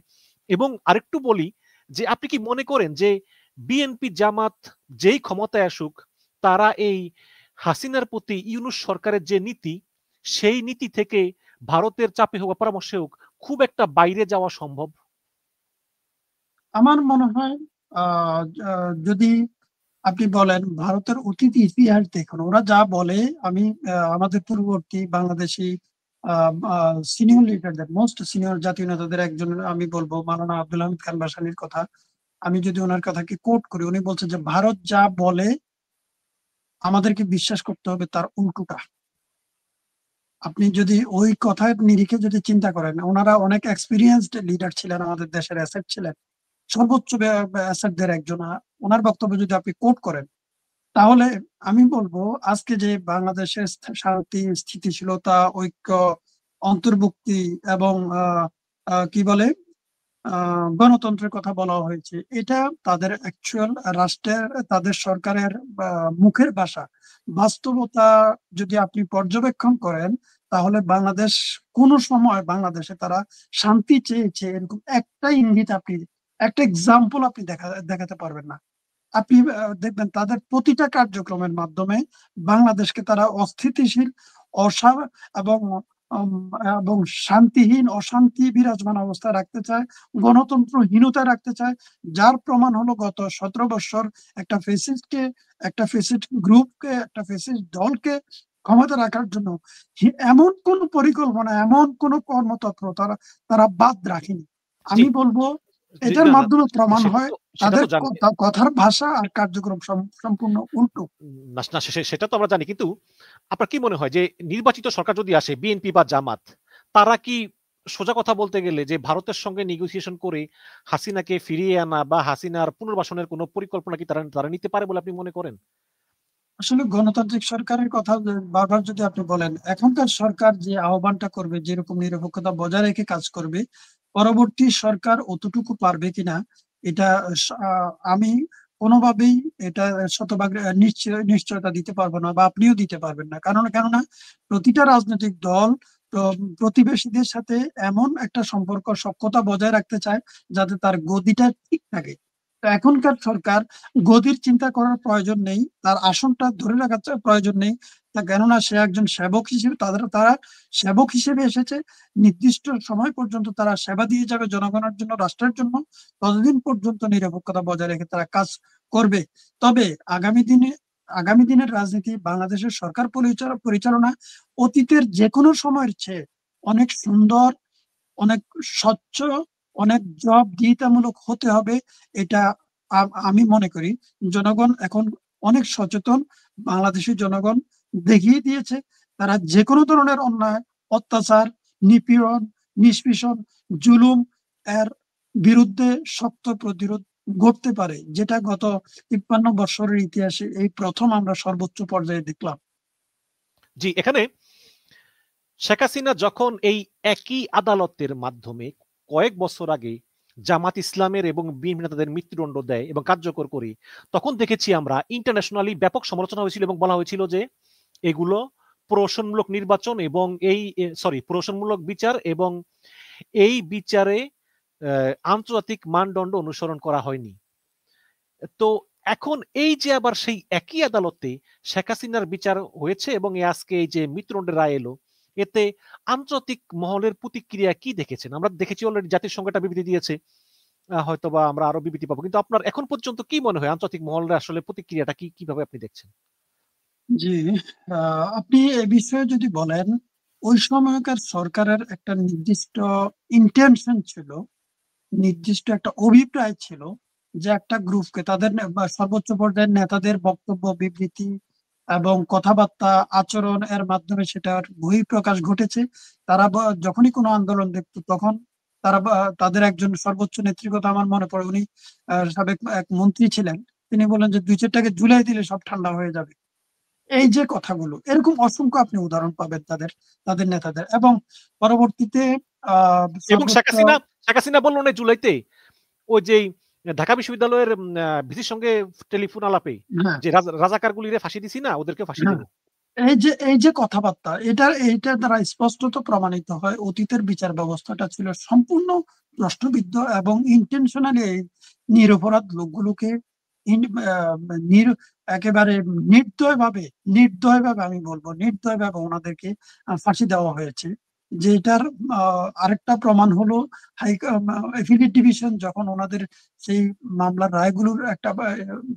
এবং আরেকটু বলি যে আপনি কি মনে করেন যে বিএনপি জামাত যেই ক্ষমতায় আসুক, তারা এই হাসিনার প্রতি ইউনূস সরকারের যে নীতি, সেই নীতি থেকে ভারতের চাপে হোক বা পরামর্শে হোক খুব একটা বাইরে যাওয়া সম্ভব? আমার মনে হয় যদি আপনি বলেন ভারতের অতীত ইতিহাস দেখুন, ওরা যা বলে, আমি আমাদের পূর্ববর্তী বাংলাদেশি সিনিয়র লিডারদের, মোস্ট সিনিয়র জাতীয় নেতাদের একজন আমি বলবো মাওলানা আব্দুল হামিদ খান ভাসানীর কথা। আমি যদি ওনার কথাকে কোট করি, উনি বলছেন যে ভারত যা বলে আমাদেরকে বিশ্বাস করতে হবে তার উল্টোটা। আপনি যদি ওই কথার নিরিখে যদি চিন্তা করেন, ওনারা অনেক এক্সপিরিয়েন্সড লিডার ছিলেন, আমাদের দেশের অ্যাসেট ছিলেন, সর্বোচ্চ অ্যাসেটদের একজন। ওনার বক্তব্য যদি আপনি কোট করেন, তাহলে আমি বলবো আজকে যে বাংলাদেশের শান্তি, স্থিতিশীলতা, ঐক্য, অন্তর্ভুক্তি এবং কি বলে গণতন্ত্রের কথা বলা হয়েছে, এটা তাদের অ্যাকচুয়াল রাষ্ট্রের, তাদের সরকারের মুখের ভাষা। বাস্তবতা যদি আপনি পর্যবেক্ষণ করেন, তাহলে বাংলাদেশ কোন সময় বাংলাদেশে তারা শান্তি চেয়েছে এরকম একটা ইঙ্গিত আপনি, একটা এক্সাম্পল আপনি দেখাতে পারবেন না। আপনি দেখবেন তাদের প্রতিটা কার্যক্রমের মাধ্যমে বাংলাদেশকে তারা অস্থিতিশীল, অসা এবং উম, এবং শান্তিহীন, অশান্তি বিরাজমান অবস্থায় রাখতে চায়, গণতন্ত্রহীনতা রাখতে চায়। যার প্রমাণ হলো গত 17 বছর একটা ফেসিস্টকে, একটা ফেসিস্ট গ্রুপকে, একটা ফেসিস্ট দলকে ক্ষমতা রাখার জন্য এমন কোন পরিকল্পনা, এমন কোন কর্মতৎপর তারা তারা বাদ রাখেনি। জি, আমি বলবো জি, এটার না, না, মাধ্যমে প্রমাণ সেটা হয় তো সেটা তাদের তো জানি। কথার ভাষা আর কার্যক্রম সম্পূর্ণ উল্টো। না, না, সেটা তো আমরা জানি, কিন্তু আপনার কি মনে হয় যে নির্বাচিত সরকার যদি আসে, বিএনপি বা জামাত, তারা কি সোজা কথা বলতে গেলে যে ভারতের সঙ্গে নেগোসিয়েশন করে হাসিনাকে ফিরিয়ে আনা বা হাসিনার পুনর্বাসনের কোনো পরিকল্পনা কি তারা তারা নিতে পারে বলে আপনি মনে করেন? আসলে গণতান্ত্রিক সরকারের কথা বারবার যদি আপনি বলেন, এখনকার সরকার যে আহ্বানটা করবে, যেরকম নিরপেক্ষতা বজায় রেখে কাজ করবে, পরবর্তী সরকার অতটুকু পারবে কিনা, এটা আমি কোনোভাবেই এটা শতভাগ নিশ্চয়তা দিতে পারবো না, বা আপনিও দিতে পারবেন না। কেননা প্রতিটা রাজনৈতিক দল প্রতিবেশীদের সাথে এমন একটা সম্পর্ক, সখ্যতা বজায় রাখতে চায় যাতে তার গদিটা ঠিক থাকে। তো এখনকার সরকার গদির চিন্তা করার প্রয়োজন নেই, তার আসনটা ধরে রাখার প্রয়োজন নেই। কেননা সে একজন সেবক হিসেবে, তারা সেবক হিসেবে এসেছে। নির্দিষ্ট সময় পর্যন্ত তারা সেবা দিয়ে যাবে জনগণের জন্য, রাষ্ট্রের জন্য। ততদিন পর্যন্ত নিরপেক্ষতা বজায় রেখে তারা কাজ করবে। তবে আগামী দিনের রাজনীতি, বাংলাদেশের সরকার পরিচালনা অতীতের যে কোনো সময়ের চেয়ে অনেক সুন্দর, অনেক স্বচ্ছ, অনেক জবাবদিহিতামূলক হতে হবে। এটা আমি মনে করি। জনগণ এখন অনেক সচেতন। বাংলাদেশের জনগণ দেখিয়ে দিয়েছে তারা যে কোনো ধরনের অন্যায়, অত্যাচার, নিপীড়ন, নিষ্পেষণ, জুলুম এর বিরুদ্ধে শক্ত প্রতিরোধ গড়তে পারে, যেটা গত 53 বছরের ইতিহাসে এই প্রথম আমরা সর্বোচ্চ পর্যায়ে দেখলাম। জি, এখানে শেখ হাসিনা যখন এই একই আদালতের মাধ্যমে কয়েক বছর আগে জামাত ইসলামের এবং বিএনপি নেতাদের মৃত্যুদণ্ড দেয় এবং কার্যকর করে, তখন দেখেছি আমরা ইন্টারন্যাশনালি ব্যাপক সমালোচনা হয়েছিল এবং বলা হয়েছিল যে এগুলো প্রহসনমূলক নির্বাচন এবং প্রহসনমূলক বিচার, এবং এই বিচারে আন্তর্জাতিক মানদণ্ড অনুসরণ করা হয়নি। তো এখন এই যে আবার সেই একই আদালতে শেখ হাসিনার বিচার হয়েছে এবং আজকে এই যে মৃত্যুদণ্ডের রায় এলো, এতে আন্তর্জাতিক মহলের প্রতিক্রিয়া কি দেখেছেন? আমরা দেখেছি অলরেডি জাতিসংঘ একটা বিবৃতি দিয়েছে, হয়তোবা আমরা আরো বিবৃতি পাবো, কিন্তু আপনার এখন পর্যন্ত কি মনে হয় আন্তর্জাতিক মহলের আসলে প্রতিক্রিয়াটা কি, কিভাবে আপনি দেখছেন? জি, আপনি এ বিষয়ে যদি বলেন, ওই সময়কার সরকারের একটা নির্দিষ্ট ইন্টেনশন ছিল, নির্দিষ্ট একটা অভিপ্রায় ছিল যে একটা গ্রুপকে তাদের বা সর্বোচ্চ পর্যায়ের নেতাদের বক্তব্য, বিবৃতি এবং কথাবার্তা, আচরণ এর মাধ্যমে সেটার বহিঃপ্রকাশ ঘটেছে। তারা যখনই কোনো আন্দোলন দেখতো তখন তারা তাদের একজন সর্বোচ্চ নেত্রীর কথা আমার মনে পড়ে, উনি সাবেক এক মন্ত্রী ছিলেন। তিনি বলেন যে 2-4টাকে ঝুলাই দিলে সব ঠান্ডা হয়ে যাবে। এই যে কথাগুলো, এরকম অসংখ্য আপনি উদাহরণ পাবেন তাদের তাদের নেতাদের। এবং পরবর্তীতে এবং শেখ সর্বোচ্চ হাসিনা, বললো না জুলাইতে ওই যে ঢাকা বিশ্ববিদ্যালয়ের ভিসির সঙ্গে টেলিফোন আলাপে হ্যাঁ, যে রাজাকার গুলিরে ফাঁসি দিছি না, ওদেরকে ফাঁসি হ্যাঁ, দেবো। এই যে কথাবার্তা, এইটা দ্বারা স্পষ্টত প্রমাণিত হয় অতীতের বিচার ব্যবস্থাটা ছিল সম্পূর্ণ প্রশ্নবিদ্ধ এবং ইন্টেনশনালি এই নিরপরাধ লোকগুলোকে একেবারে নির্দয়ভাবে আমি বলবো নির্দয়ভাবে ওনাদেরকে ফাঁসি দেওয়া হয়েছে। যেটার আরেকটা প্রমাণ হলো হাই এফিলিয়েট ডিভিশন যখন ওনাদের সেই মামলার রায়গুলোর একটা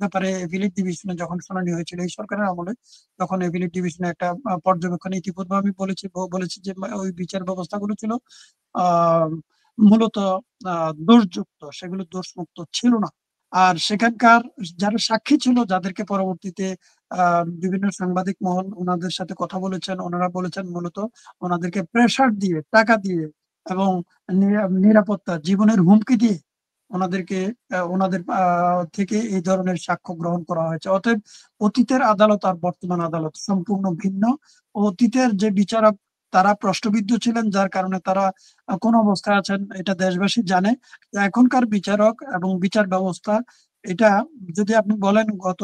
ব্যাপারে এফিলিয়েট ডিভিশনে যখন শুনানি হয়েছিল এই সরকারের আমলে, তখন এভিলিট ডিভিশনে একটা পর্যবেক্ষণ ইতিপূর্বে আমি বলেছি যে ওই বিচার ব্যবস্থাগুলো ছিল আহ মূলত দোষযুক্ত, সেগুলো দোষমুক্ত ছিল না। আর সেখানকার যারা সাক্ষী ছিল, যাদেরকে পরবর্তীতে বিভিন্ন সাংবাদিক মহল ওনাদের সাথে কথা বলেছেন, ওনারা বলেছেন মূলত ওনাদেরকে প্রেসার দিয়ে, টাকা দিয়ে এবং নিরাপত্তা, জীবনের হুমকি দিয়ে ওনাদেরকে ওনাদের থেকে এই ধরনের সাক্ষ্য গ্রহণ করা হয়েছে। অতএব অতীতের আদালত আর বর্তমান আদালত সম্পূর্ণ ভিন্ন। অতীতের যে বিচারক তারা প্রশ্নবিদ্ধ ছিলেন, যার কারণে তারা কোন অবস্থায় আছেন এটা দেশবাসী জানে। এখনকার বিচারক এবং বিচার ব্যবস্থা, এটা যদি আপনি বলেন গত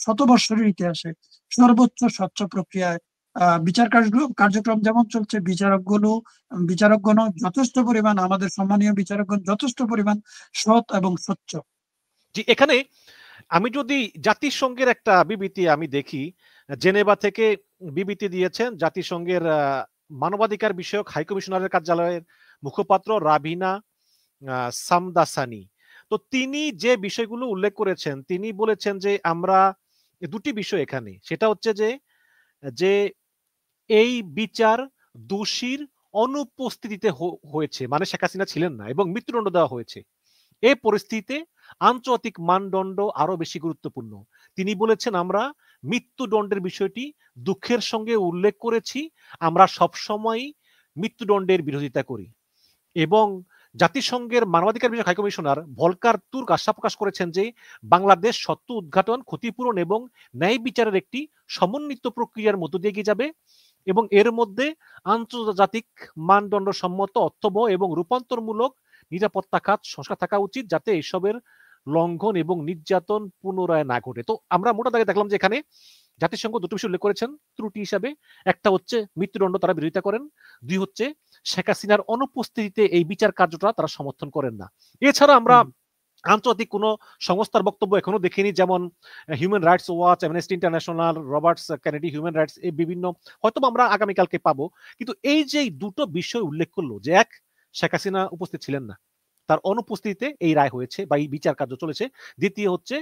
শত বৎসরের ইতিহাসে সর্বোচ্চ স্বচ্ছ প্রক্রিয়ায় বিচার কার্যক্রম যেমন চলছে, বিচারকগণ যথেষ্ট পরিমাণ, আমাদের সম্মানীয় বিচারকগণ যথেষ্ট পরিমাণ সৎ এবং স্বচ্ছ। জি, এখানে আমি যদি জাতিসংঘের একটা বিবৃতি আমি দেখি, জেনেভা থেকে বিবৃতি দিয়েছেন জাতিসংঘের মানবাধিকার বিষয়ক হাই কমিশনারের কার্যালয়ের মুখপাত্র রাবিনা সামদাসানি। তো তিনি যে বিষয়গুলো উল্লেখ করেছেন, তিনি বলেছেন যে আমরা দুটি বিষয় এখানে, সেটা হচ্ছে যে যে এই বিচার দোষীর অনুপস্থিতিতে হয়েছে, মানে শেখ হাসিনা ছিলেন না এবং মৃত্যুদণ্ড দেওয়া হয়েছে। এই পরিস্থিতিতে আন্তর্জাতিক মানদণ্ড আরো বেশি গুরুত্বপূর্ণ। তিনি বলেছেন আমরা মৃত্যুদণ্ডের বিষয়টি দুঃখের সঙ্গে উল্লেখ করেছি, আমরা সবসময় মৃত্যুদণ্ডের বিরোধিতা করি। এবং জাতিসংঘের মানবাধিকার বিষয়ক হাইকমিশনার ভলকার তুর্ক আশা প্রকাশ করেছেন যে বাংলাদেশ সত্য উদ্ঘাটন, ক্ষতিপূরণ এবং ন্যায় বিচারের একটি সমন্বিত প্রক্রিয়ার মধ্য দিয়ে এগিয়ে যাবে এবং এর মধ্যে আন্তর্জাতিক মানদণ্ড সম্মত অর্থবহ এবং রূপান্তরমূলক নিরাপত্তা খাত সংস্কার থাকা উচিত, যাতে এসবের লঙ্ঘন এবং নির্যাতন পুনরায় না ঘটে। তো আমরা মোটা দাগে দেখলাম যে এখানে জাতিসংঘ দুটো বিষয় উল্লেখ করেছেন ত্রুটি হিসাবে। একটা হচ্ছে মৃত্যুদণ্ড তারা বিরোধিতা করেন, দুই হচ্ছে শেখ হাসিনার অনুপস্থিতিতে এই বিচার কার্যটা তারা সমর্থন করেন না। এছাড়া আমরা আন্তর্জাতিক কোন সংস্থার বক্তব্য এখনো দেখিনি, যেমন human rights watch, amnesty international, Roberts Kennedy human rights, এই বিভিন্ন হয়তো আমরা আগামীকালকে পাবো। কিন্তু এই যে দুটো বিষয় উল্লেখ করলো, যে এক, শেখ হাসিনা উপস্থিত ছিলেন না, তার অনুপস্থিতিতে এই রায় হয়েছে বা এই বিচার কার্য চলেছে। দ্বিতীয় হচ্ছে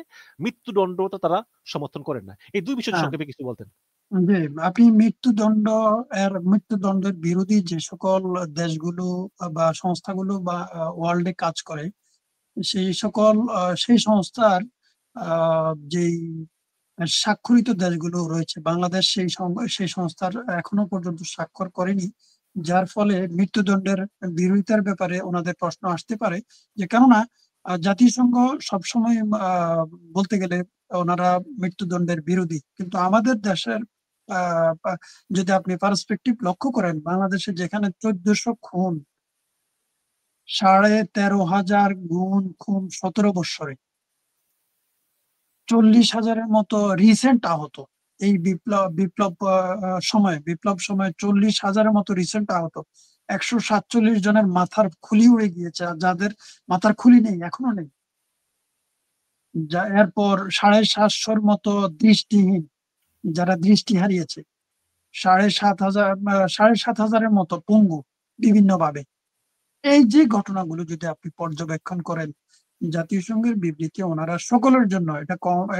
মৃত্যুদণ্ডটা তারা সমর্থন করেন না। এই দুই বিষয় সংক্ষেপে কিছু বলতেন। যে আপনি মৃত্যুদণ্ডের বিরোধী যে সকল দেশগুলো বা সংস্থাগুলো বা ওয়ার্ল্ডে কাজ করে, সেই সংস্থার যেই স্বাক্ষরিত দেশগুলো রয়েছে, বাংলাদেশ সেই সংস্থার এখনো পর্যন্ত স্বাক্ষর করেনি। যার ফলে মৃত্যুদণ্ডের বিরোধিতার ব্যাপারে ওনাদের প্রশ্ন আসতে পারে, যে কেননা জাতিসংঘ সবসময় বলতে গেলে ওনারা মৃত্যুদণ্ডের বিরোধী, কিন্তু আমাদের দেশের যদি আপনি পার্সপেক্টিভ লক্ষ্য করেন, বাংলাদেশে যেখানে 1400 খুন, 13,500 খুন 17 বৎসরে, 40,000-এর মতো রিসেন্ট আহত, এই বিপ্লব সময় 40,000-এর মতো রিসেন্ট আহত, 147 জনের মাথার খুলি উড়ে গিয়েছে, আর যাদের মাথার খুলি নেই এখনো নেই। এরপর 750 মতো দৃষ্টিহীন, যারা দৃষ্টি হারিয়েছে, 7,500 মতো পঙ্গু বিভিন্নভাবে। এই যে ঘটনাগুলো যদি আপনি পর্যবেক্ষণ করেন, জাতিসংঘের বিবৃতি ওনারা সকলের জন্য,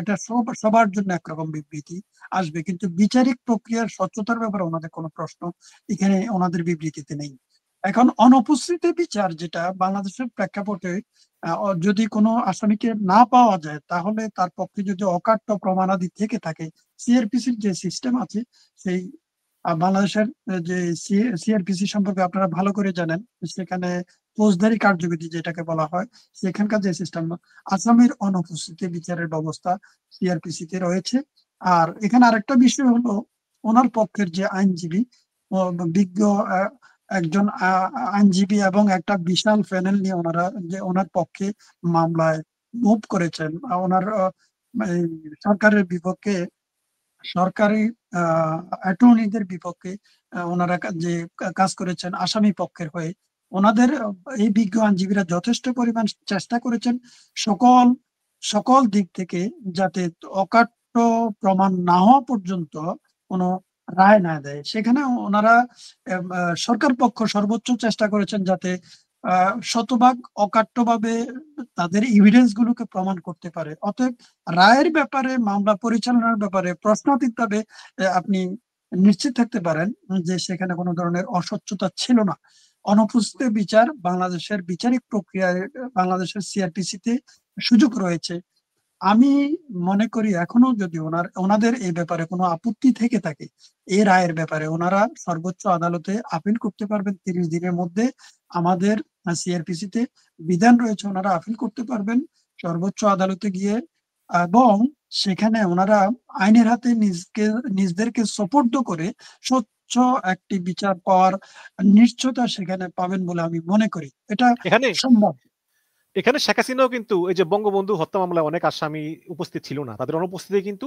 এটা সবার জন্য একরকম বিবৃতি আসবে, কিন্তু বিচারিক প্রক্রিয়ার স্বচ্ছতার ব্যাপারে ওনাদের কোনো প্রশ্ন এখানে ওনাদের বিবৃতিতে নেই। এখন অনুপস্থিত বিচার, যেটা বাংলাদেশের প্রেক্ষাপটে যদি কোনো আসামিকে না পাওয়া যায়, তাহলে তার পক্ষে যদি অকাট্য প্রমাণাদি থেকে থাকে, সিআরপিসির যে সিস্টেম আছে, সেই বাংলাদেশের যে সিআরপিসি সম্পর্কে আপনারা ভালো করে জানেন, সেখানে ফৌজদারি কার্যবিধি যেটাকে বলা হয়, সেখানকার যে সিস্টেম, আসামির অনুপস্থিতি বিচারের ব্যবস্থা সিআরপিসি তে রয়েছে। আর এখানে আরেকটা বিষয় হলো, ওনার পক্ষের যে আইনজীবী, বিজ্ঞ একজন আইনজীবী এবং একটা বিশাল প্যানেল নিয়ে ওনারা যে ওনার পক্ষে মামলায় মুভ করেছেন, ওনার এই সরকারের বিপক্ষে, সরকারি অ্যাটর্নিদের বিপক্ষে ওনারা যে কাজ করেছেন আসামি পক্ষের হয়ে, ওনাদের এই বিজ্ঞ আইনজীবীরা যথেষ্ট পরিমাণ চেষ্টা করেছেন সকল সকল দিক থেকে, যাতে অকাট্য প্রমাণ না হওয়া পর্যন্ত কোনো রায় না দেয়। সেখানে ওনারা সরকার পক্ষ সর্বোচ্চ চেষ্টা করেছেন যাতে শতভাগ অকাট্যভাবে তাদের এভিডেন্স গুলোকে প্রমাণ করতে পারে। অতএব রায়ের ব্যাপারে, মামলা পরিচালনার ব্যাপারে প্রশ্নাতীতভাবে আপনি নিশ্চিত থাকতে পারেন যে সেখানে কোনো ধরনের অস্বচ্ছতা ছিল না। অনুপস্থিত বিচার বাংলাদেশের বিচারিক প্রক্রিয়ায়, বাংলাদেশের সিআরপিসি তে সুযোগ রয়েছে। আমি মনে করি এখনো যদি ওনাদের এই ব্যাপারে কোনো আপত্তি থেকে থাকে, এই রায়ের ব্যাপারে ওনারা সর্বোচ্চ আদালতে আপিল করতে পারবেন 30 দিনের মধ্যে। আমাদের সিআরপিসি তে বিধান রয়েছে, ওনারা আপিল করতে পারবেন সর্বোচ্চ আদালতে গিয়ে, এবং সেখানে ওনারা আইনের হাতে নিজদেরকে সোপর্দ করে স্বচ্ছ একটি বিচার পাওয়ার নিশ্চয়তা সেখানে পাবেন বলে আমি মনে করি। এটা এখানে সম্ভব। এখানে শেখ হাসিনাও কিন্তু এই যে বঙ্গবন্ধু হত্যা মামলায় অনেক আসামি উপস্থিত ছিল না, তাদের অনুপস্থিতি কিন্তু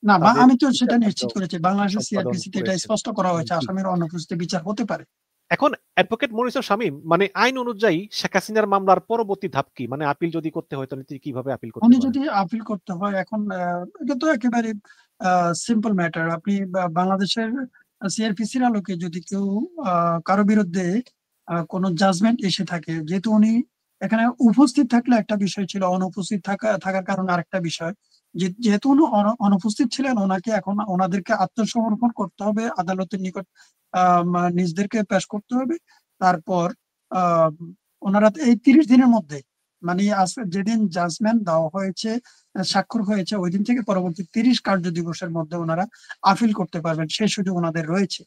না, তাদের আমি তো বিচার সেটা কার্য নিশ্চিত করেছি, বাংলাদেশের সম্পাদন সিআরপিসি তে এটা করেছেন। স্পষ্ট করা হয়েছে, জি। আসামির অনুপস্থিত বিচার হতে পারে। এখন অ্যাডভোকেট মনির শামীম, মানে আইন অনুযায়ী শেখ হাসিনার মামলার পরবর্তী ধাপ কি? মানে আপিল যদি করতে হয় তাহলে তিনি কিভাবে আপিল করতে উনি পারেন? যদি আপিল করতে হয় এখন, এটা তো একেবারে সিম্পল ম্যাটার। আপনি বাংলাদেশের সিআরপিসির আলোকে যদি কেউ কারো বিরুদ্ধে কোনো জাজমেন্ট এসে থাকে, যেহেতু উনি এখানে উপস্থিত থাকলে একটা বিষয় ছিল, অনুপস্থিত থাকার কারণে আরেকটা বিষয়, যেহেতু উনি অনুপস্থিত ছিলেন, ওনাকে এখন ওনাদেরকে আত্মসমর্পণ করতে হবে আদালতের নিকট, নিজদেরকে পেশ করতে হবে। তারপর আহ ওনারা এই 30 দিনের মধ্যে, মানে যেদিন জাজমেন্ট দেওয়া হয়েছে, স্বাক্ষর হয়েছে, ওই দিন থেকে পরবর্তী 30 কার্য দিবসের মধ্যে ওনারা আপিল করতে পারবেন, সেই সুযোগ ওনাদের রয়েছে।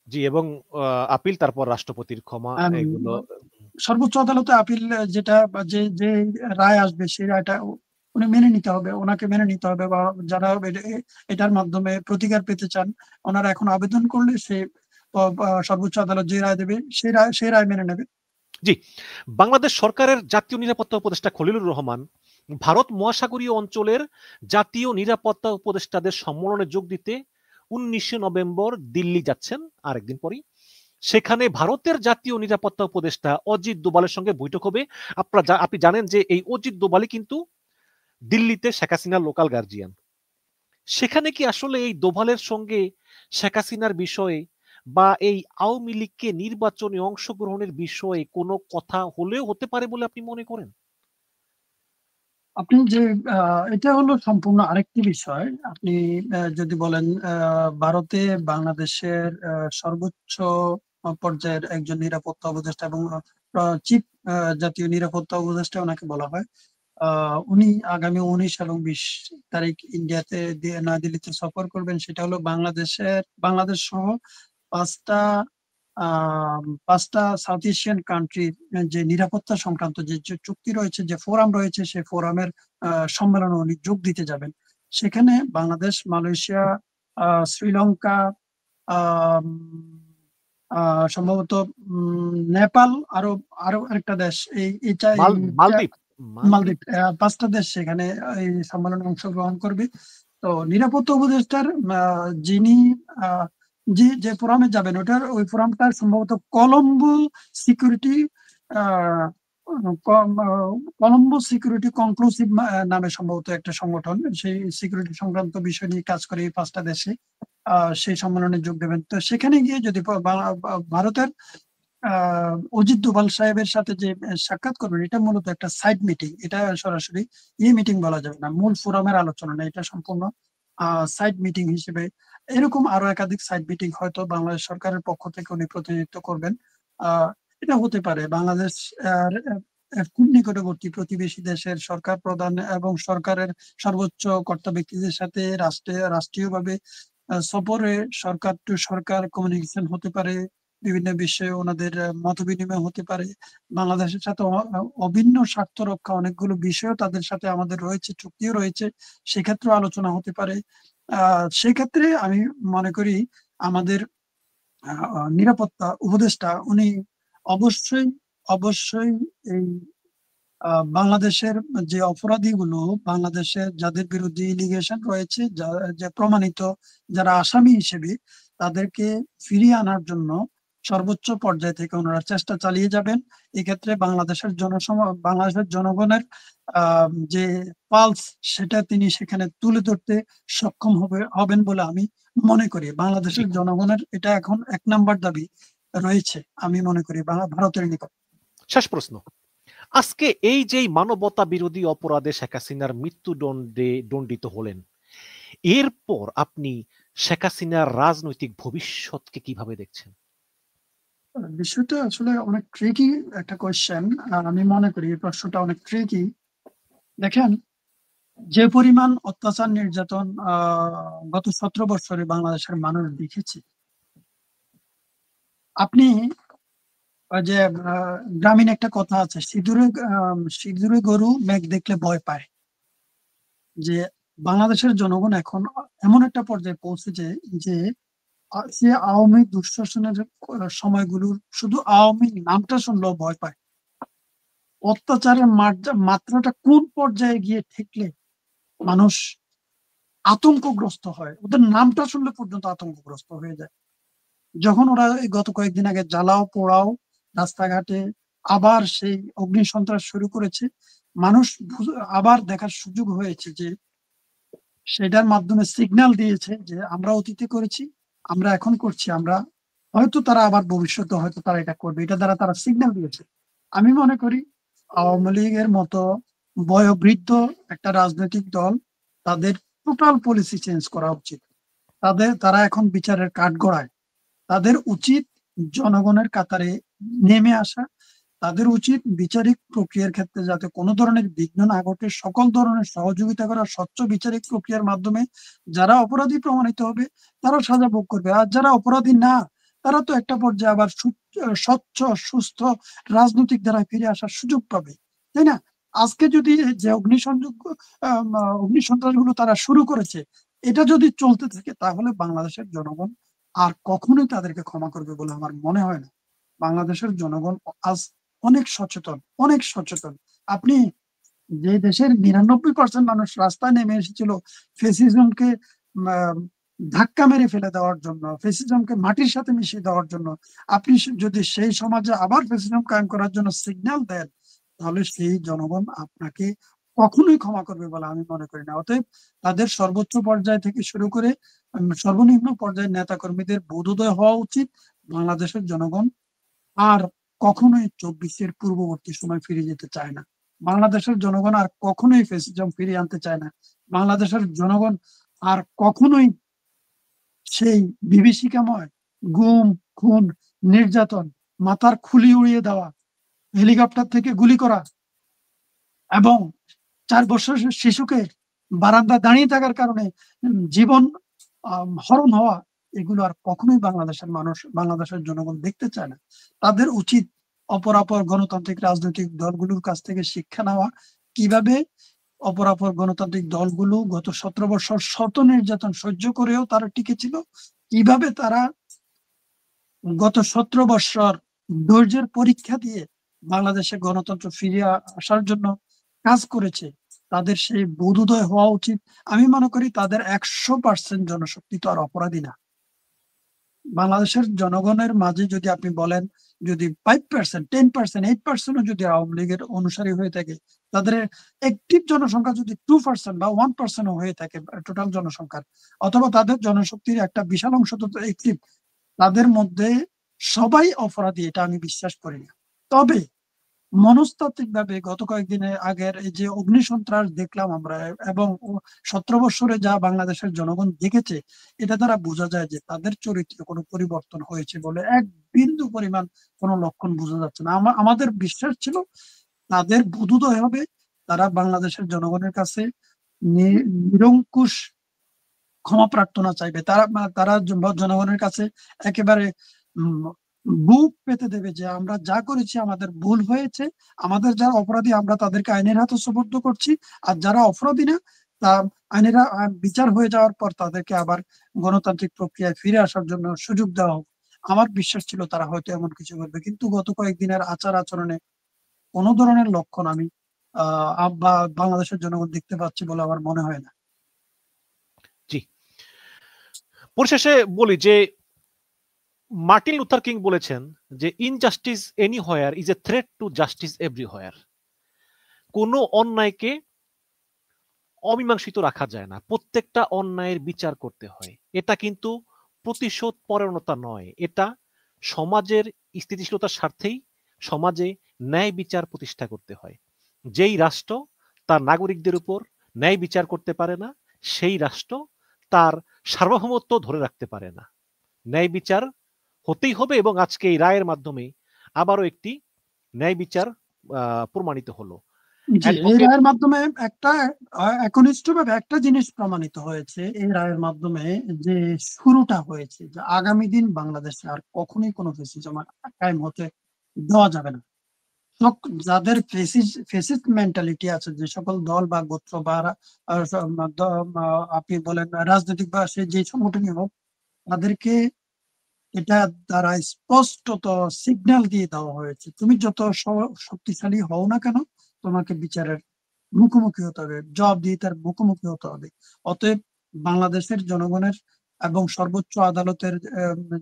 জি, এবং আপিল, তারপর রাষ্ট্রপতির ক্ষমা, আম, এগুলো। সর্বোচ্চ আদালতে আপিল, যেটা যে যে রায় আসবে সেই রায়টা উনি মেনে নিতে হবে, ওনাকে মেনে নিতে হবে। বা যারা এটার মাধ্যমে প্রতিকার পেতে চান, ওনারা এখন আবেদন করলে সে সর্বোচ্চ আদালত যে রায় দেবে সেই রায় মেনে নেবে। জি, বাংলাদেশ সরকারের জাতীয় নিরাপত্তা উপদেষ্টা খলিলুর রহমান ভারত মহাসাগরীয় অঞ্চলের জাতীয় নিরাপত্তা উপদেষ্টাদের সম্মেলনে যোগ দিতে 19 নভেম্বর দিল্লি যাচ্ছেন, আরেকদিন পরই। সেখানে ভারতের জাতীয় নিরাপত্তা উপদেষ্টা অজিত দোভালের সঙ্গে বৈঠক হবে। আপনি জানেন যে এই অজিত দোভালই কিন্তু দিল্লিতে শেখ হাসিনার লোকাল গার্জিয়ান। সেখানে কি আসলে এই দোভালের সঙ্গে শেখ হাসিনার বিষয়ে বা এই আওয়ামী লীগকে নির্বাচনে অংশগ্রহণের বিষয়ে কোনো কথা হলেও হতে পারে বলে আপনি মনে করেন? আপনি যে এটা হলো সম্পূর্ণ আরেকটি বিষয়। আপনি যদি বলেন ভারতে বাংলাদেশের সর্বোচ্চ পর্যায়ের একজন নিরাপত্তা উপদেষ্টা এবং চিফ জাতীয় নিরাপত্তা উপদেষ্টা ওনাকে বলা হয়, উনি আগামী 19 এবং 20 তারিখ ইন্ডিয়াতে নয়াদিল্লিতে সফর করবেন। সেটা হলো বাংলাদেশ সহ পাঁচটা পাঁচটা সাউথ এশিয়ান কান্ট্রির যে নিরাপত্তা সংক্রান্ত যে যে চুক্তি রয়েছে, যে ফোরাম রয়েছে, সেই ফোরামের সম্মেলনে উনি যোগ দিতে যাবেন। সেখানে বাংলাদেশ, মালয়েশিয়া, শ্রীলঙ্কা, আম, সম্ভবত নেপাল, আরো আরো আরেকটা দেশ, মালদ্বীপ। মালদ্বীপ, 5টা দেশ সেখানে এই সম্মেলনে অংশগ্রহণ করবে। তো নিরাপত্তা উপদেষ্টার যিনি আহ, যে ফোরামে যাবেন, ওই ফোরামটা সম্ভবত Colombo security Colombo security conclusive নামে সম্ভবত একটা সংগঠন, সেই সিকিউরিটি সংক্রান্ত বিষয় নিয়ে কাজ করে এই 5টা দেশে সেই সম্মেলনে যোগ দেবেন। তো সেখানে গিয়ে যদি ভারতের অজিত দোভাল সাহেবের সাথে যে সাক্ষাৎ করবেন, এটা মূলত একটা সাইড মিটিং, এটা সরাসরি মিটিং বলা যাবে না, মূল ফোরামের আলোচনা না, এটা সম্পূর্ণ সাইড মিটিং হিসেবে। এরকম আরো একাধিক সাইড মিটিং হয়তো বাংলাদেশ সরকারের পক্ষ থেকে উনি প্রতিনিধিত্ব করবেন। এটা হতে পারে বাংলাদেশ খুব নিকটবর্তী প্রতিবেশী দেশের সরকার প্রধান এবং সরকারের সর্বোচ্চ কর্তা ব্যক্তিদের সাথে রাষ্ট্রীয়ভাবে সফরে সরকার টু সরকার কমিউনিকেশন হতে পারে, বিভিন্ন বিষয়ে ওনাদের মত বিনিময় হতে পারে। বাংলাদেশের সাথে অভিন্ন স্বার্থ রক্ষা অনেকগুলো বিষয় তাদের সাথে আমাদের রয়েছে, চুক্তিও রয়েছে, সেক্ষেত্রে আলোচনা হতে পারে। সেক্ষেত্রে আমি মনে করি আমাদের নিরাপত্তা উপদেষ্টা উনি অবশ্যই অবশ্যই এই বাংলাদেশের যে অপরাধীগুলো, বাংলাদেশের যাদের বিরুদ্ধে ইলিগেশন রয়েছে, যে প্রমাণিত যারা আসামি হিসেবে, তাদেরকে ফিরিয়ে আনার জন্য সর্বোচ্চ পর্যায় থেকে ওনারা চেষ্টা চালিয়ে যাবেন। এক্ষেত্রে বাংলাদেশের জনগণের যে পালস, সেটা তিনি সেখানে তুলে ধরতে সক্ষম হবেন বলে আমি মনে করি। বাংলাদেশের জনগণের এটা এখন 1 নাম্বার দাবি রয়েছে আমি মনে করি ভারতের নিকট। শেষ প্রশ্ন, আজকে এই যে মানবতা বিরোধী অপরাধে শেখ হাসিনার মৃত্যুদণ্ডে দণ্ডিত হলেন, এরপর আপনি শেখ হাসিনার রাজনৈতিক ভবিষ্যৎকে কিভাবে দেখছেন? বিষয়টা আসলে অনেক ট্রিকি একটা কোয়েশ্চেন। আমি মনে করি এই প্রশ্নটা অনেক ট্রিকি। দেখেন, যে পরিমাণ অত্যাচার নির্যাতন গত 17 বছরে বাংলাদেশের মানুষ দেখেছে, আপনি ওই যে গ্রামীণ একটা কথা আছে, সিঁদুরে গরু মেঘ দেখলে ভয় পায়, যে বাংলাদেশের জনগণ এখন এমন একটা পর্যায়ে পৌঁছেছে যে সে আওয়ামী দুঃশাসনের সময়গুলো শুধু আওয়ামী নামটা শুনলেও ভয় পায়। অত্যাচারের মাত্রাটা কোন পর্যায়ে গিয়ে ঠেকলে মানুষ আতঙ্কগ্রস্ত হয়, ওদের নামটা শুনলে পর্যন্ত আতঙ্কগ্রস্ত হয়ে যায়। যখন ওরা গত কয়েকদিন আগে জ্বালাও পোড়াও রাস্তাঘাটে আবার সেই অগ্নি সন্ত্রাস শুরু করেছে, মানুষ আবার দেখার সুযোগ হয়েছে যে সেটার মাধ্যমে সিগন্যাল দিয়েছে যে আমরা অতীতে করেছি, আমরা এখন করছি, আমরা হয়তো তারা আবার ভবিষ্যতে হয়তো তারা এটা করবে, এটা দ্বারা তারা সিগন্যাল দিয়েছে। আমি মনে করি আওয়ামী লীগের মতো বয়োবৃদ্ধ একটা রাজনৈতিক দল, তাদের টোটাল পলিসি চেঞ্জ করা উচিত। তারা এখন বিচারের কাঠগড়ায়, তাদের উচিত জনগণের কাতারে নেমে আসা, তাদের উচিত বিচারিক প্রক্রিয়ার ক্ষেত্রে যাতে কোনো ধরনের বিঘ্ন না ঘটে, সকল ধরনের সহযোগিতা করা, স্বচ্ছ বিচারিক প্রক্রিয়ার মাধ্যমে যারা অপরাধী প্রমাণিত হবে তারা সাজা ভোগ করবে, আর যারা অপরাধী না তারা তো একটা পর্যায়ে আবার স্বচ্ছ সুস্থ রাজনৈতিক ধারায় ফিরে আসার সুযোগ পাবে, তাই না? আজকে যদি যে অগ্নিসন্ত্রাসগুলো তারা শুরু করেছে, এটা যদি চলতে থাকে তাহলে বাংলাদেশের জনগণ আর কখনোই তাদেরকে ক্ষমা করবে বলে আমার মনে হয় না। বাংলাদেশের জনগণ আজ অনেক সচেতন, অনেক সচেতন। আপনি যে দেশের 99% মানুষ রাস্তায় নেমে এসেছিল ফেসিজমকে ধাক্কা মেরে ফেলে দেওয়ার জন্য, ফেসিজমকে মাটির সাথে মিশিয়ে দেওয়ার জন্য, আপনি যদি সেই সমাজে আবার ফেসিজম কায়েম করার জন্য সিগন্যাল দেন, তাহলে সেই জনগণ আপনাকে কখনোই ক্ষমা করবে বলে আমি মনে করি না। অতএব তাদের সর্বোচ্চ পর্যায় থেকে শুরু করে সর্বনিম্ন পর্যায়ের নেতা কর্মীদের বোধোদয় হওয়া উচিত, বাংলাদেশের জনগণ আর কখনোই 24-এর পূর্ববর্তী সময় ফিরে যেতে চায় না। বাংলাদেশের জনগণ আর কখনোই ফ্যাসিজম ফিরিয়ে আনতে চায় না। বাংলাদেশের জনগণ আর কখনোই সেই বিভীষিকাময় গুম, খুন, নির্যাতন, মাথার খুলি উড়িয়ে দেওয়া, হেলিকপ্টার থেকে গুলি করা এবং 4 বছরের শিশুকে বারান্দা দাঁড়িয়ে থাকার কারণে জীবন হরণ হওয়া, এগুলো আর কখনোই বাংলাদেশের মানুষ, বাংলাদেশের জনগণ দেখতে চায় না। তাদের উচিত অপরাপর গণতান্ত্রিক রাজনৈতিক দলগুলোর কাছ থেকে শিক্ষা নেওয়া, কিভাবে অপরাপর গণতান্ত্রিক দলগুলো গত 17 বছর শত নির্যাতন সহ্য করেও তারা টিকে ছিল, কিভাবে তারা গত 17 বছর ধৈর্যের পরীক্ষা দিয়ে বাংলাদেশে গণতন্ত্র ফিরিয়ে আসার জন্য কাজ করেছে, তাদের সেই বোধোদয় হওয়া উচিত। আমি মনে করি তাদের 100% জনশক্তি তো আর অপরাধী না। বাংলাদেশের জনগণের মাঝে যদি আপনি বলেন যদি 5%, 10%, 8% যদি আওয়ামী লীগের অনুসারী হয়ে থাকে, তাদের অ্যাক্টিভ জনসংখ্যা যদি 2% বা 1% হয়ে থাকে টোটাল জনসংখ্যার, অথবা তাদের জনশক্তির একটা বিশাল অংশ তো অ্যাক্টিভ, তাদের মধ্যে সবাই অপরাধী, এটা আমি বিশ্বাস করি না। তবে মনস্তাত্ত্বিক ভাবে গত কয়েকদিনের আগের এই যে অগ্নিসন্ত্রাস দেখলাম আমরা, এবং 17 বছরে যা বাংলাদেশের জনগণ দেখেছে, এটা দ্বারা বোঝা যায় যে তাদের চরিত্রে কোনো পরিবর্তন হয়েছে বলে এক বিন্দু পরিমাণ কোনো লক্ষণ বোঝা যাচ্ছে না। আমাদের বিশ্বাস ছিল তাদের বোধোদয় হবে, তারা বাংলাদেশের জনগণের কাছে নিরঙ্কুশ ক্ষমা প্রার্থনা চাইবে, তারা তারা জনগণের কাছে একেবারে বুক পেতে দেবে যে আমরা যা করেছি আমাদের ভুল হয়েছে, আমাদের যারা অপরাধী আমরা তাদেরকে আইনের হাতে সোপর্দ করছি, আর যারা অপরাধী না তা আইনের বিচার হয়ে যাওয়ার পর তাদেরকে আবার গণতান্ত্রিক প্রক্রিয়ায় ফিরে আসার জন্য সুযোগ দেওয়া হোক। আমার বিশ্বাস ছিল তারা হয়তো এমন কিছু করবে, কিন্তু গত কয়েকদিনের আচার আচরণে কোনো ধরনের লক্ষণ আমি বা বাংলাদেশের জনগণ দেখতে পাচ্ছি বলে আমার মনে হয় না। জি, পরিশেষে বলি যে মার্টিন লুথার কিং বলেছেন যে injustice anywhere is a threat to justice everywhere. কোনো অন্যায়কে অমীমাংসিত রাখা যায় না, প্রত্যেকটা অন্যায়ের বিচার করতে হয়। এটা কিন্তু প্রতিশোধ পরায়ণতা নয়, এটা সমাজের স্থিতিশীলতার স্বার্থেই সমাজে ন্যায় বিচার প্রতিষ্ঠা করতে হয়। যেই রাষ্ট্র তার নাগরিকদের উপর ন্যায় বিচার করতে পারে না, সেই রাষ্ট্র তার সার্বভৌমত্ব ধরে রাখতে পারে না। ন্যায় বিচার হতেই হবে, এবং আজকে এই রায়ের মাধ্যমে আবারও একটি ন্যায় বিচার প্রমাণিত হলো। এই রায়ের মাধ্যমে একটা একনিষ্ঠভাবে একটা জিনিস প্রমাণিত হয়েছে এই রায়ের মাধ্যমে, যে শুরুটা হয়েছে যে আগামী দিন বাংলাদেশে আর কখনোই কোনো ফ্যাসিজম কায়েম হতে দেওয়া যাবে না। যাদের ফেসিস্ট মেন্টালিটি আছে, যে সকল দল বা গোত্র বা আপনি বলেন রাজনৈতিক বা সে যে সংগঠনই হোক, তাদেরকে এটা দ্বারা স্পষ্টত সিগন্যাল দিয়ে দেওয়া হয়েছে, তুমি যত শক্তিশালী হও না কেন তোমাকে বিচারের মুখোমুখি হতে হবে, জবাবদিহিতার মুখোমুখি হতে হবে। অতএব বাংলাদেশের জনগণের এবং সর্বোচ্চ আদালতের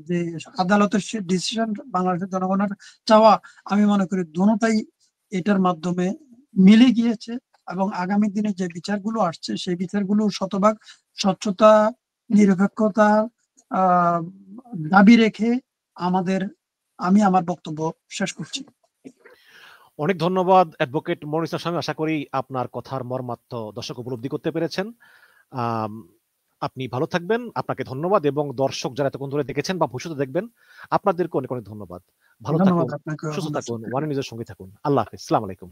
যে আদালতের ডিসিশন বাংলাদেশের জনগণের চাওয়া, আমি মনে করি দুটোটাই এটার মাধ্যমে মিলে গিয়েছে। এবং আগামী দিনে যে বিচারগুলো আসছে সেই বিচারগুলো শতভাগ স্বচ্ছতা, নিরপেক্ষতা দাবি রেখে আমি আমার বক্তব্য শেষ করছি। অনেক ধন্যবাদ অ্যাডভোকেট মনির স্বামী, আশা করি আপনার কথার মর্মার্থ দর্শক উপলব্ধি করতে পেরেছেন। আপনি ভালো থাকবেন, আপনাকে ধন্যবাদ, এবং দর্শক যারা এতক্ষণ ধরে দেখেছেন বা ভবিষ্যতে দেখবেন আপনাদেরকে অনেক অনেক ধন্যবাদ। ভালো থাকুন, সুস্থ থাকুন, ওয়ান নিউজের সঙ্গে থাকুন। আল্লাহ হাফেজ, আসসালামু আলাইকুম।